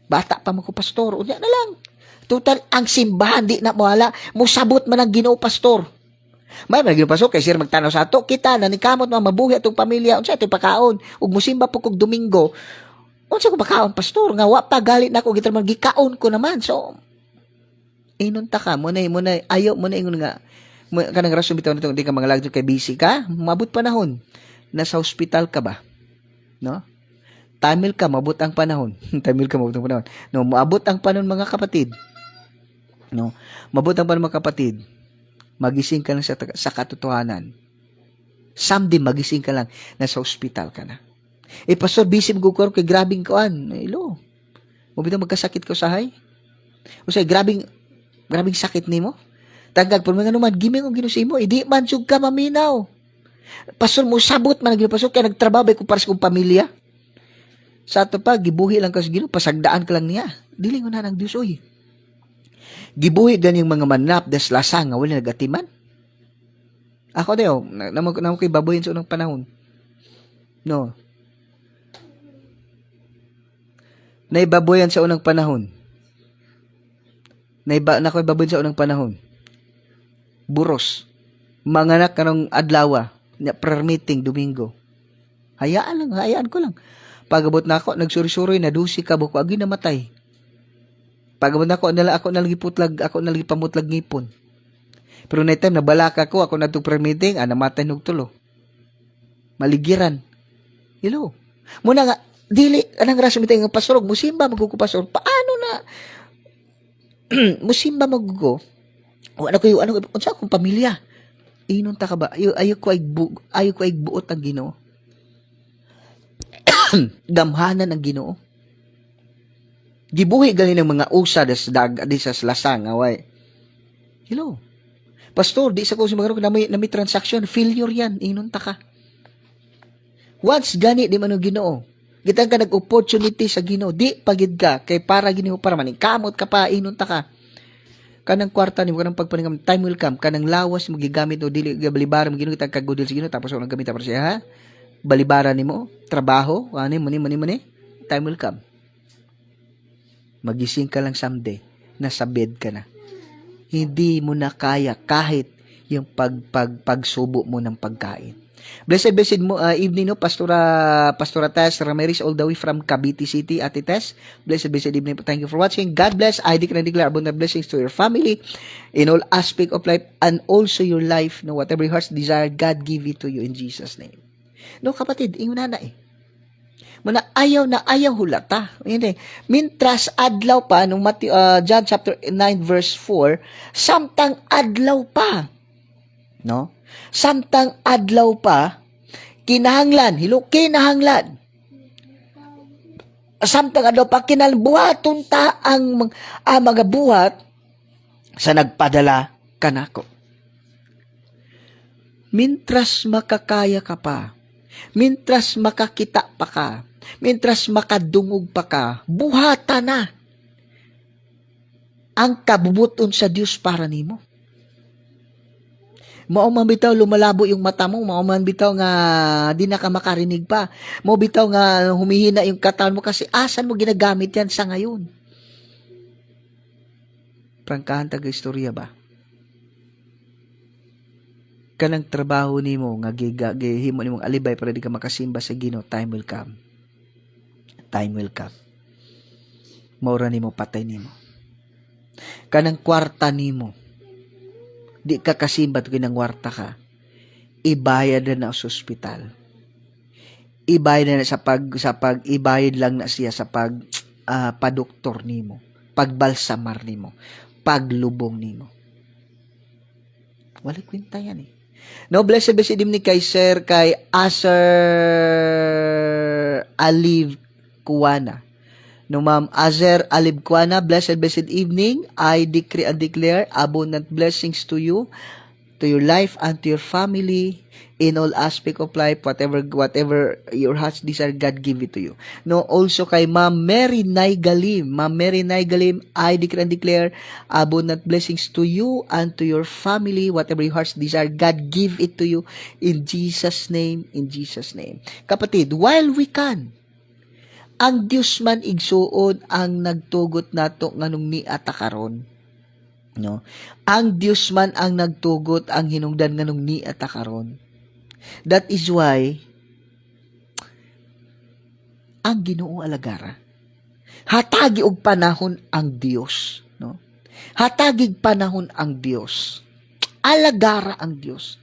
Bata pa mo ko, pastor. Unya na lang. Total, ang simbahan, di na mo hala. Musabot man ang Ginoo, pastor. May mga Ginoo, pastor, kay sir magtanaw sa ato. Kita, nanikamot mo, mabuhi atong pamilya. Unsa ito'y pakaon. Ug musimba po kog Domingo. Unsa ko bakaon, pastor, nga wa pa galit na ko gitraman gikaon ko naman. So inunta ka mo na ayo mo na ingon nga kanang rason bitaw nito di ka mga lagyo kay busy ka, mabot panahon nasa hospital ka ba, no? Tamil ka, mabot ang panahon. Tamil ka, mabot ang panahon. No, maabot ang panahon mga kapatid. No, mabot ang panahon mga kapatid. Magising ka lang sa katotohanan. Someday magising ka lang nasa ospital ka na. Pastor, busy magkukuha kay grabing kuan. Ilo. Mo bitaw magkasakit ko sahay. O say grabing sakit nimo. Tagad pud mga naman giming og ginusimo, di man sug ka maminaw. Pastor mo sabot man ang pastor kay nagtrabaho ko para sa kong pamilya. Sa ato pa gibuhi lang ka sa Ginoo, pasagdaan ka lang niya. Dili na ng Dios oy. Gibuhi ganyang mga manap des lasang nga wala nagatiman. Ako dayo, namo ko'y baboyin sa unang panahon. No. Naibaboyan sa unang panahon. Nako'y baboyin sa unang panahon. Buros. Manganak kanong adlaw, prayer meeting Domingo. Hayaan ko lang. Pagabot na ako, nagsuri-suri na dusi ka buko agi namatay. Pagabot na ako nalagi putlag, ako nalagi pamutlag ngipon. Pero na time nabalaka ko, ako natong prayer meeting, namatay nog tulo. Maligiran. Hello. Muna nga dili anang raso mitay nga pastor, musimba magkukupastor. Paano na musimba maggo? Ano unsa akong pamilya? Inon ta ka ba? Ayo ko ay buot ang Ginoo. Gamhanan ang Ginoo. Gibuhi gali ng mga usa di sa lasang away. Hello. Pastor, di sa ko magaro na may transaction, failure yan. Inon ta ka. Once gani di man ang Ginoo. Gitang ka nag-opportunity sa Ginoo, di pagid ka kay para Ginoo para maning kamot ka pa inon ta ka. Kanang kwarta ni mo kanang pagpaningam time will come kanang lawas mo gigamit o dili balibara mo Ginoo kitang kagudil sa Ginoo tapos ang gamit para siya ha. Balibara nimo, trabaho, ani mani, time will come. Magising ka lang someday, nasa bed ka na. Hindi mo na kaya kahit yung pagsubo mo ng pagkain. Blessed mo evening no Pastora Tess Ramirez all the way from Cavite City, Ate Tess. Blessed evening po. Thank you for watching. God bless. I declare abundant blessings to your family in all aspect of life and also your life. No, whatever your heart's desire, God give it to you in Jesus' name. No kapatid, ingon na eh. Muna ayaw hulata. Hindi. Mintras adlaw pa nung John chapter 9 verse 4, samtang adlaw pa. No? Samtang adlaw pa, kinahanglan. Samtang adlaw pa, buhaton ta ang mga buhat sa nagpadala kanako. Mintras makakaya ka pa, mintras makakita pa ka, mintras makadungog pa ka, buhata na ang kabubuton sa Dios para nimo. Mao man bitaw lumalabo yung mata mo, mao man bitaw nga di na ka makarinig pa. Mao bitaw nga humihina yung katawan mo kasi asan mo ginagamit yan sa ngayon? Prangkahan taga-istorya ba? Kanang trabaho nimo nga gihimo nimong alibay para di ka makasimba sa Ginoo, time will come. Time will come. Maura nimo patay nimo. Kanang kwarta nimo di ka kasimba to kinang warta ka, ibayad na sa ospital. Ibayad na sa ibayad lang na siya sa padoktor nimo, pagbalsamar nimo, paglubong nimo. Wala kwenta yan eh. No, blessed evening kay Sir, kay Aser Aliv Kuwana. No, Ma'am Azer Alibquana, blessed evening. I decree and declare abundant blessings to you, to your life, and to your family in all aspect of life. Whatever your heart's desire, God give it to you. No, also kay Ma'am Mary Naigalim. Ma'am Mary Naigalim, I decree and declare abundant blessings to you and to your family. Whatever your heart's desire, God give it to you in Jesus' name. In Jesus' name. Kapatid, while we can, ang Dios man igsuon ang nagtugot nato nganong niata karon. No? Ang Dios man ang nagtugot ang hinungdan nganong niata karon. That is why ang Ginoo alagara. Hatagi og panahon ang Dios, no? Hatagig panahon ang Dios. Alagara ang Dios.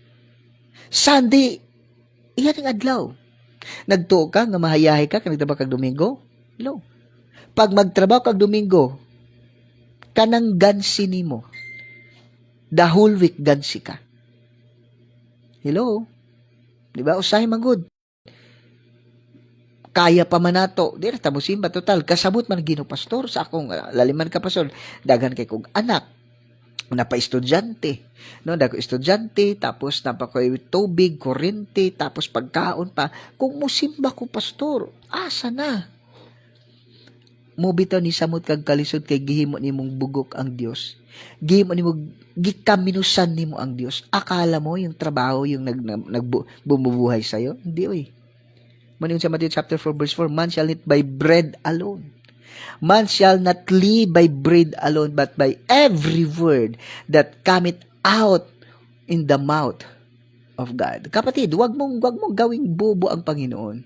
Sunday, iyan ang adlaw. Nagtuo ka, nga mahayahay ka, nagtrabaho kag Domingo? Hello. Pag magtrabaho kag Domingo, kanang gansi nimo. The whole week gansi ka. Hello. Di ba? Usahay magud. Kaya pa man nato. Di na tamo simba total. Kasabot man Ginoo pastor sa akong laliman ka pastor. Daghan kay kong anak. Napa-estudyante. No, dago estudyante, tapos napakoy tubig, kuryente, tapos pagkaon pa. Kung musimba ko pastor, asa na? Mo bitaw ni samot kag kalisod kay gihimo nimong bugok ang Dios. Gihimo nimo gikaminusan nimo ang Dios. Akala mo yung trabaho yung bumubuhay sa iyo? Hindi oy. Maningon sa Matthew chapter 4 verse 4, man shall not by bread alone. Man shall not live by bread alone, but by every word that cometh out in the mouth of God. Kapatid, wag mong gawing bobo ang Panginoon.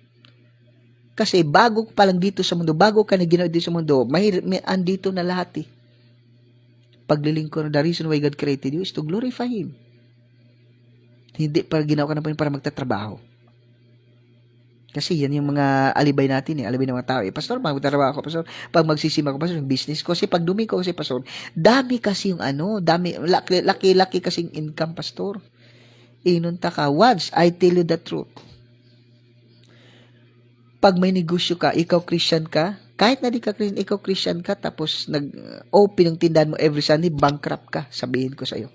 Kasi bago pa lang dito sa mundo, bago ka na ginawa dito sa mundo, may andito na lahat eh. Paglilingkod, the reason why God created you is to glorify Him. Hindi para ginawa ka na para magtatrabaho. Kasi yan yung mga alibay natin eh, alibay ng mga tao. Pastor, magtatrabaho ako, pastor. Pag magsisima ko, pastor, yung business ko. Kasi pag dumi ko, kasi pastor, dami kasi yung dami, laki-laki kasing income, pastor. Inunta ka. Once, I tell you the truth. Pag may negosyo ka, ikaw Christian ka, kahit na di ka Christian, ikaw Christian ka, tapos nag-open yung tindahan mo every Sunday, bankrupt ka, sabihin ko sa'yo.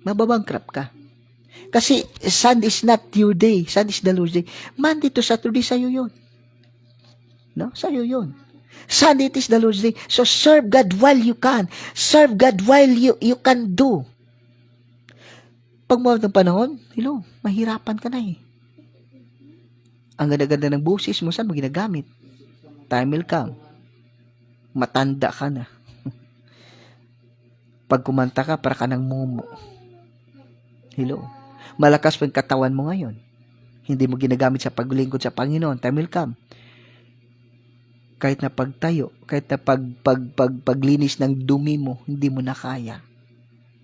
Mababankrupt ka. Kasi Sunday is not your day. Sunday is the Lord's day. Monday to Saturday, sa'yo yun. No? Sa'yo yun. Sunday is the Lord's day. So serve God while you can. Serve God while you can do. Pag mo ng panahon, hello, mahirapan ka na eh. Ang ganda-ganda ng busis mo, saan mo ginagamit? Time will come. Matanda ka na. Pag kumanta ka, para ka ng mumu. Hello. Malakas pa yung katawan mo ngayon. Hindi mo ginagamit sa paglingkod sa Panginoon. Time will come. Kahit na pagtayo, kahit na paglinis ng dumi mo, hindi mo na kaya.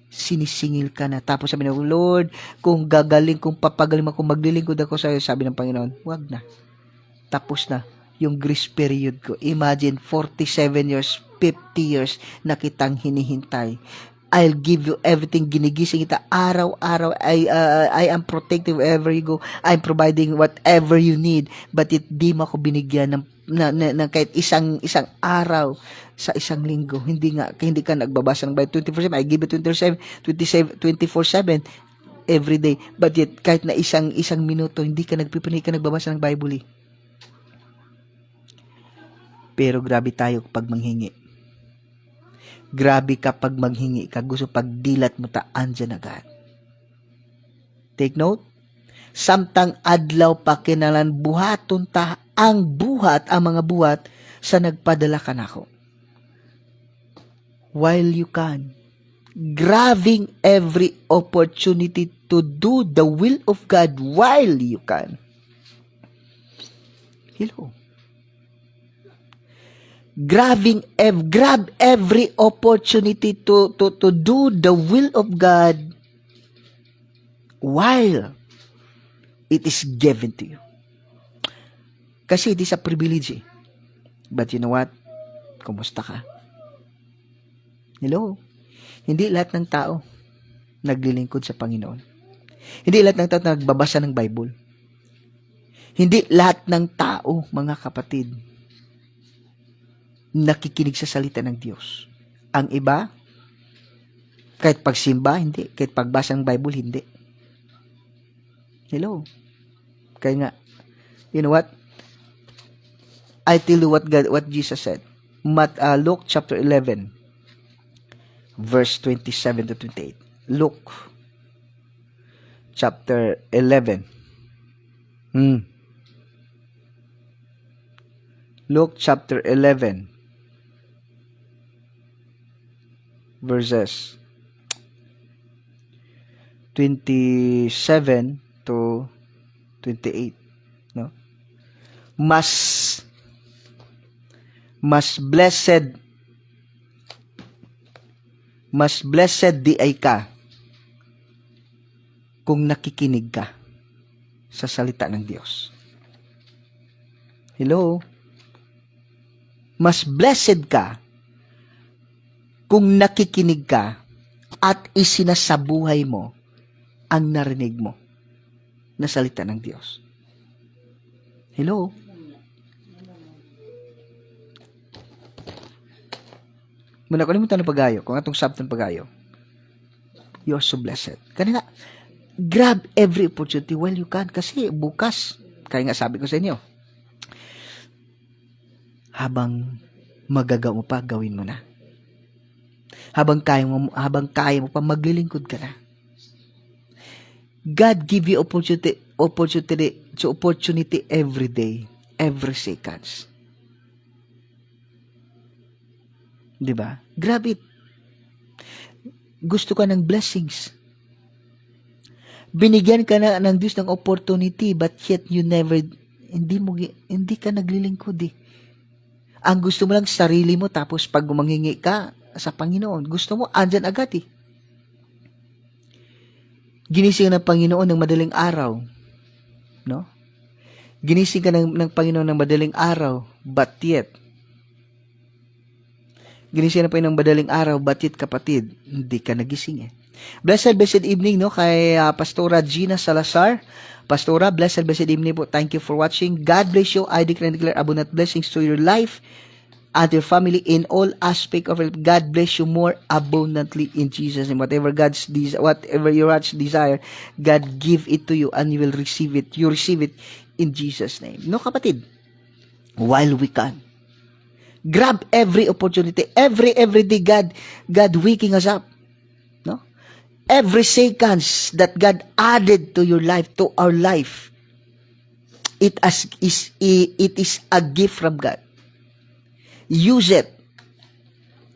Sinisingil ka na. Tapos sabi ng Lord, kung papagaling mo, kung maglilingkod ako sa iyo, sabi ng Panginoon, wag na. Tapos na yung grace period ko. Imagine, 47 years, 50 years na kitang hinihintay. I'll give you everything. Ginigising kita araw-araw. I am protective wherever you go. I'm providing whatever you need. But di mo ako binigyan ng kahit isang araw sa isang linggo. Hindi ka nagbabasa ng Bible 24/7. I give it 24/7 every day. But yet, kahit na isang minuto, hindi ka nagbabasa ng Bible. Pero grabe tayo pag manghingi. Grabe ka pag manghingi ka. Gusto pagdilat mo andyan agad. Take note. Samtang adlaw pa kinalan buhaton ta ang mga buhat sa nagpadala ka nako. While you can. Grabbing every opportunity to do the will of God while you can. Hello. Grab every opportunity to do the will of God while it is given to you. Kasi it is a privilege. But you know what? Kumusta ka? Hello? Hindi lahat ng tao naglilingkod sa Panginoon. Hindi lahat ng tao nagbabasa ng Bible. Hindi lahat ng tao, mga kapatid, nakikinig sa salita ng Diyos. Ang iba, kahit pagsimba, hindi. Kahit pagbasa ng Bible, hindi. Hello? Kaya nga, you know what? I tell you what Jesus said. Luke chapter 11, verse 27 to 28. Luke chapter 11. Luke chapter 11, verses 27 to 28, no? Mas blessed di ay ka kung nakikinig ka. sa salita ng Diyos. Hello? Mas blessed ka kung nakikinig ka at isinasabuhay mo ang narinig mo na salita ng Diyos. Hello? Muna ko limutan ng pagayo, kung atong sabtan pagayo, you are so blessed. Kanina, grab every opportunity while you can. Kasi bukas, kaya nga sabi ko sa inyo, habang magagawa mo pa, gawin mo na. Habang kaya mo pa, maglilingkod ka na. God give you opportunity every day, every seconds. Diba? Grab it. Gusto ka ng blessings. Binigyan ka na ng Diyos ng opportunity, but yet hindi ka naglilingkod eh. Ang gusto mo lang sarili mo, tapos pag manghingi ka sa Panginoon, gusto mo andyan agad eh. Ginising ng Panginoon ng madaling araw, no? Ginising ka ng Panginoon ng madaling araw, but yet ginising na pa ng madaling araw, but yet kapatid, hindi ka nagising eh. Blessed evening, no, kay Pastora Gina Salazar. Pastora, blessed evening po. Thank you for watching. God bless you. I declare and declare abundant blessings to your life and your family in all aspects of it. God bless you more abundantly in Jesus' name. Whatever your heart's desire, God give it to you and you will receive it. You receive it in Jesus' name. No, kapatid, while we can, grab every opportunity. Every day, God waking us up. No? Every seconds that God added to your life, to our life, it is a gift from God. Use it.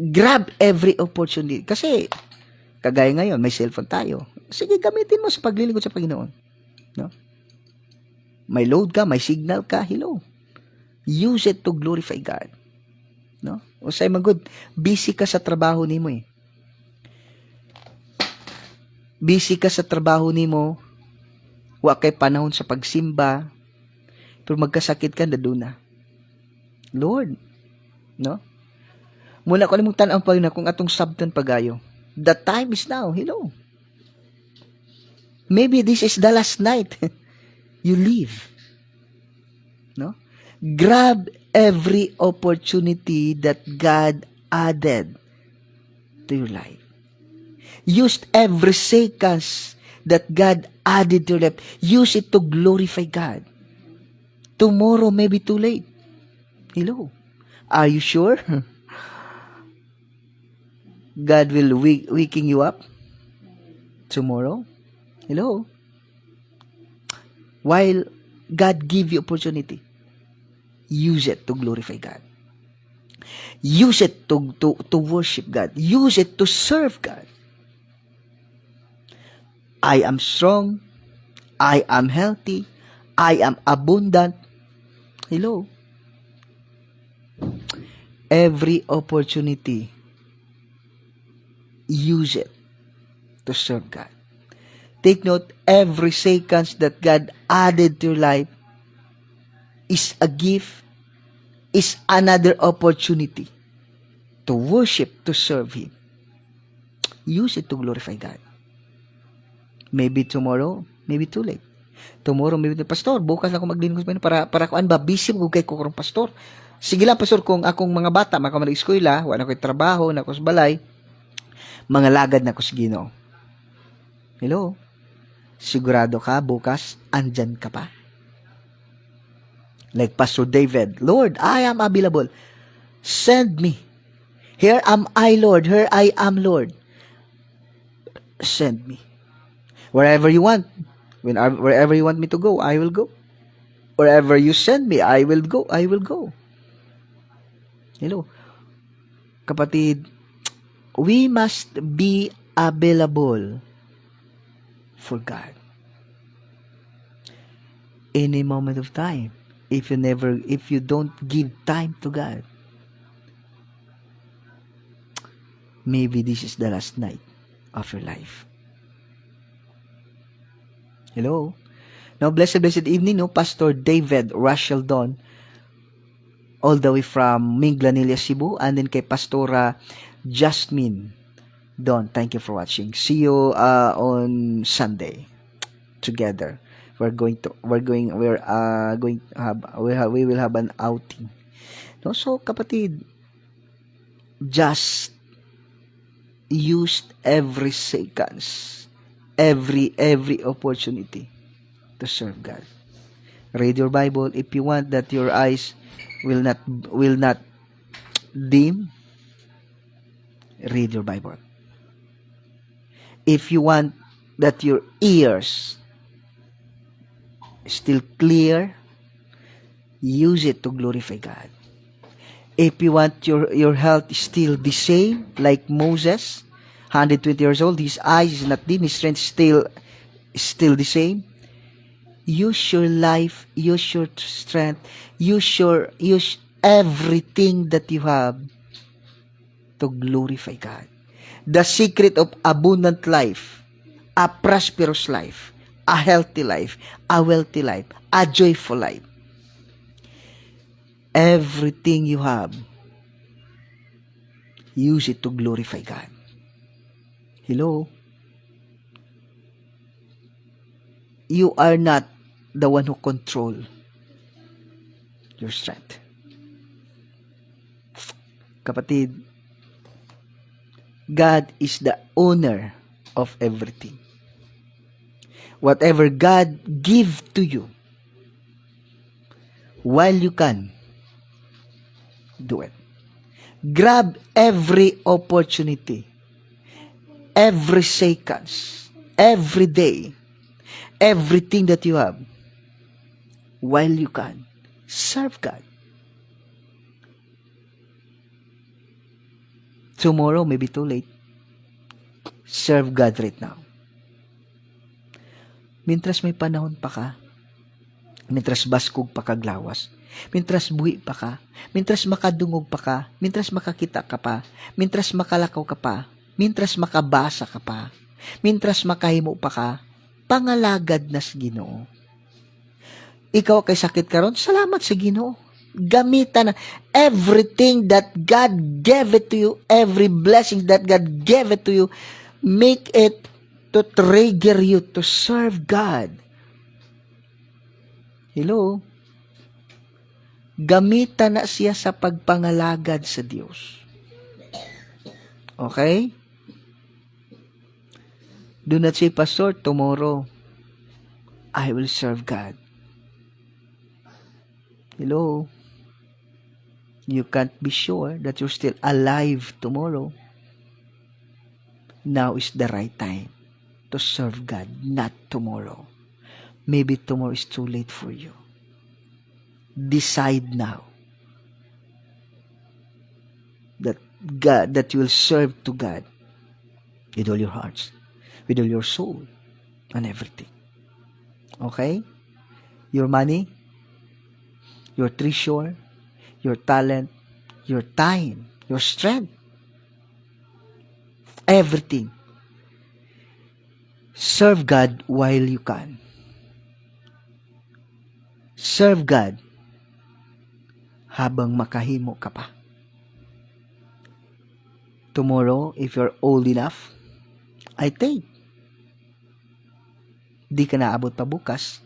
Grab every opportunity. Kasi, kagaya ngayon, may cellphone tayo. Sige, gamitin mo sa paglilingkod sa Panginoon. No? May load ka, may signal ka, hello. Use it to glorify God. No? O say magud, busy ka sa trabaho nimo eh. Busy ka sa trabaho nimo, wa kay panahon sa pagsimba, pero magkasakit ka na doon na. Lord, no? Muna ko nimong tan-aw pa na kung atong sabtan pagayo. The time is now, hello. Maybe this is the last night you leave. No? Grab every opportunity that God added to your life. Use every seconds that God added to your life. Use it to glorify God. Tomorrow may be too late. Hello. Are you sure? God will waking you up tomorrow? Hello. While God give you opportunity, use it to glorify God. Use it to worship God. Use it to serve God. I am strong. I am healthy. I am abundant. Hello. Every opportunity, use it to serve God. Take note, every seconds that God added to your life is a gift, is another opportunity to worship, to serve Him. Use it to glorify God. Maybe tomorrow, maybe too late. Tomorrow, maybe pastor, bukas ako maglingkod para kuan ba busy mo kay ko karong pastor. Sige lang pastor, kung akong mga bata maka mag-eskwela, wala ko'y trabaho, na ko sa balay, mga lagad na ko sa Ginoo. Hello. Sigurado ka bukas andyan ka pa. Like Pastor David, Lord, I am available. Send me. Here am I, Lord. Here I am, Lord. Send me. Wherever you want. Wherever you want me to go, I will go. Wherever you send me, I will go. I will go. Hello. Kapatid, we must be available for God. Any moment of time. If you don't give time to God, maybe this is the last night of your life. Hello? No, blessed evening, no, Pastor David Rachel Don, all the way from Minglanilla, Cebu, and then kay Pastora Jasmine Don. Thank you for watching. See you on Sunday together. We're going to we will have an outing. No, so kapatid, just use every seconds, every opportunity to serve God. Read your Bible if you want that your eyes will not dim. Read your Bible. If you want that your ears still clear, use it to glorify God. If you want your health still the same, like Moses, 120 years old, his eyes is not dim, his strength still the same. Use your life, use your strength, use everything that you have to glorify God. The secret of abundant life, a prosperous life, a healthy life, a wealthy life, a joyful life. Everything you have, use it to glorify God. Hello? You are not the one who control your strength. Kapatid, God is the owner of everything. Whatever God give to you, while you can, do it. Grab every opportunity, every seconds, every day, everything that you have, while you can. Serve God. Tomorrow may be too late. Serve God right now. Mintras may panahon pa ka, mintras baskog pa kaglawas, mintras buhi pa ka, mintras makadungog pa ka, mintras makakita ka pa, mintras makalakaw ka pa, mintras makabasa ka pa, mintras makahimo pa ka, pangalagad na sa Ginoo. Ikaw kay sakit karon, salamat sa Ginoo. Gamitan na everything that God gave it to you, every blessing that God gave it to you, make it to trigger you to serve God. Hello? Gamitan na siya sa pagpangalagad sa Diyos. Okay? Do not say, Pastor, tomorrow, I will serve God. Hello? You can't be sure that you're still alive tomorrow. Now is the right time to serve God, not tomorrow. Maybe tomorrow is too late for you. Decide now that you will serve to God with all your hearts, with all your soul, and everything. Okay? Your money, your treasure, your talent, your time, your strength, everything. Serve God while you can. Serve God habang makahimo ka pa. Tomorrow, if you're old enough, I think, di ka naabot pa bukas.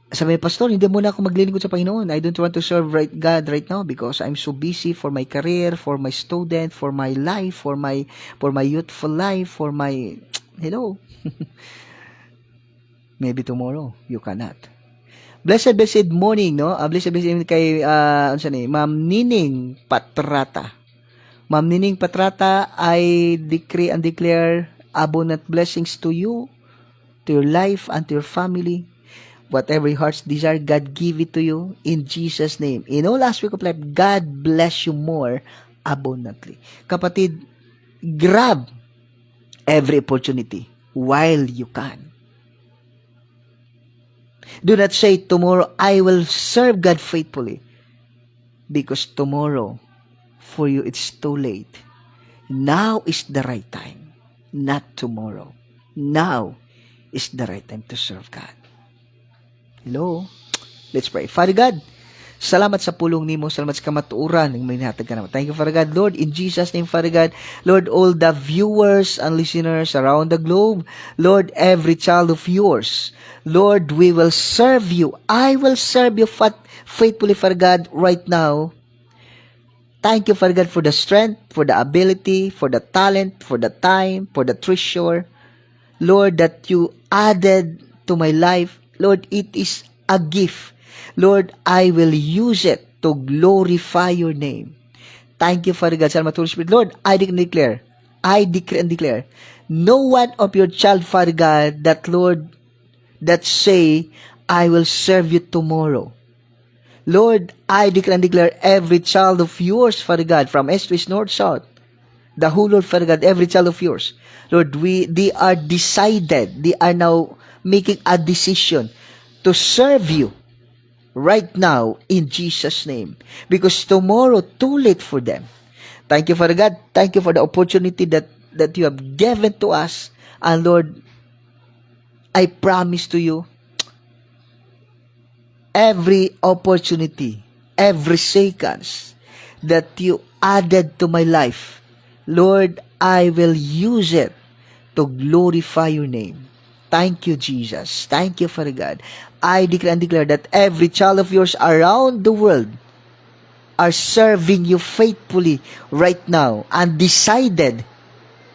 Sabi, Pastor, hindi muna ako maglilingkod sa Panginoon. I don't want to serve God right now because I'm so busy for my career, for my student, for my life, for my youthful life, for my... Hello? Maybe tomorrow, you cannot. Blessed morning, no? Blessed morning kay, Ma'am Nining Patrata. Ma'am Nining Patrata, I decree and declare abundant blessings to you, to your life, and to your family. Whatever your heart's desire, God give it to you in Jesus' name. In all aspect of life, God bless you more abundantly. Kapatid, grab every opportunity while you can. Do not say, tomorrow I will serve God faithfully. Because tomorrow, for you, it's too late. Now is the right time. Not tomorrow. Now is the right time to serve God. Hello? Let's pray. Father God, salamat sa pulong nimo, salamat sa kamatuoran ng may nahatag ka naman. Thank you, Father God. Lord, in Jesus' name, Father God, Lord, all the viewers and listeners around the globe, Lord, every child of yours, Lord, we will serve you. I will serve you faithfully, Father God, right now. Thank you, Father God, for the strength, for the ability, for the talent, for the time, for the treasure, Lord, that you added to my life. Lord, it is a gift. Lord, I will use it to glorify your name. Thank you, Father God. Salamat, Holy Spirit. Lord, I decree and declare, no one of your child, Father God, that Lord, that say, I will serve you tomorrow. Lord, I decree and declare every child of yours, Father God, from east, west, north, south, the whole Lord, Father God, every child of yours, Lord, they are decided, they are now making a decision to serve you right now in Jesus' name. Because tomorrow, too late for them. Thank you, Father God. Thank you for the opportunity that you have given to us. And Lord, I promise to you, every opportunity, every seconds that you added to my life, Lord, I will use it to glorify your name. Thank you, Jesus. Thank you, Father God. I declare and declare that every child of yours around the world are serving you faithfully right now and decided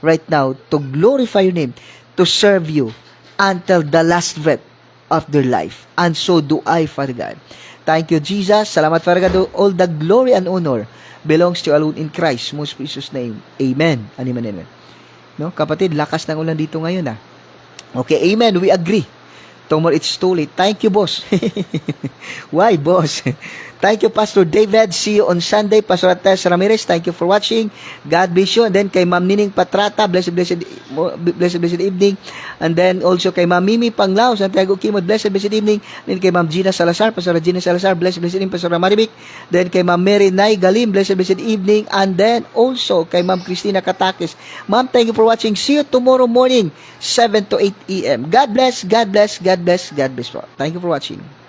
right now to glorify your name, to serve you until the last breath of their life. And so do I, Father God. Thank you, Jesus. Salamat, Father God. All the glory and honor belongs to you alone in Christ's most precious name. Amen. Amen. Amen. No, kapatid, lakas ng ulan dito ngayon Okay, amen. We agree. Tomorrow it's too late. Thank you, boss. Why, boss? Thank you, Pastor David. See you on Sunday. Pastor Tess Ramirez, thank you for watching. God bless you. And then kay Ma'am Nining Patrata, blessed evening. And then also kay Ma'am Mimi Panglao, Santiago Kimod, blessed evening. Then kay Ma'am Gina Salazar, Pastor Gina Salazar, blessed evening. Pastor Maribik. Then kay Ma'am Mary Nay Galim, blessed evening. And then also kay Ma'am Christina Katakis. Ma'am, thank you for watching. See you tomorrow morning, 7 to 8 a.m. God bless, God bless, God bless, God bless. Thank you for watching.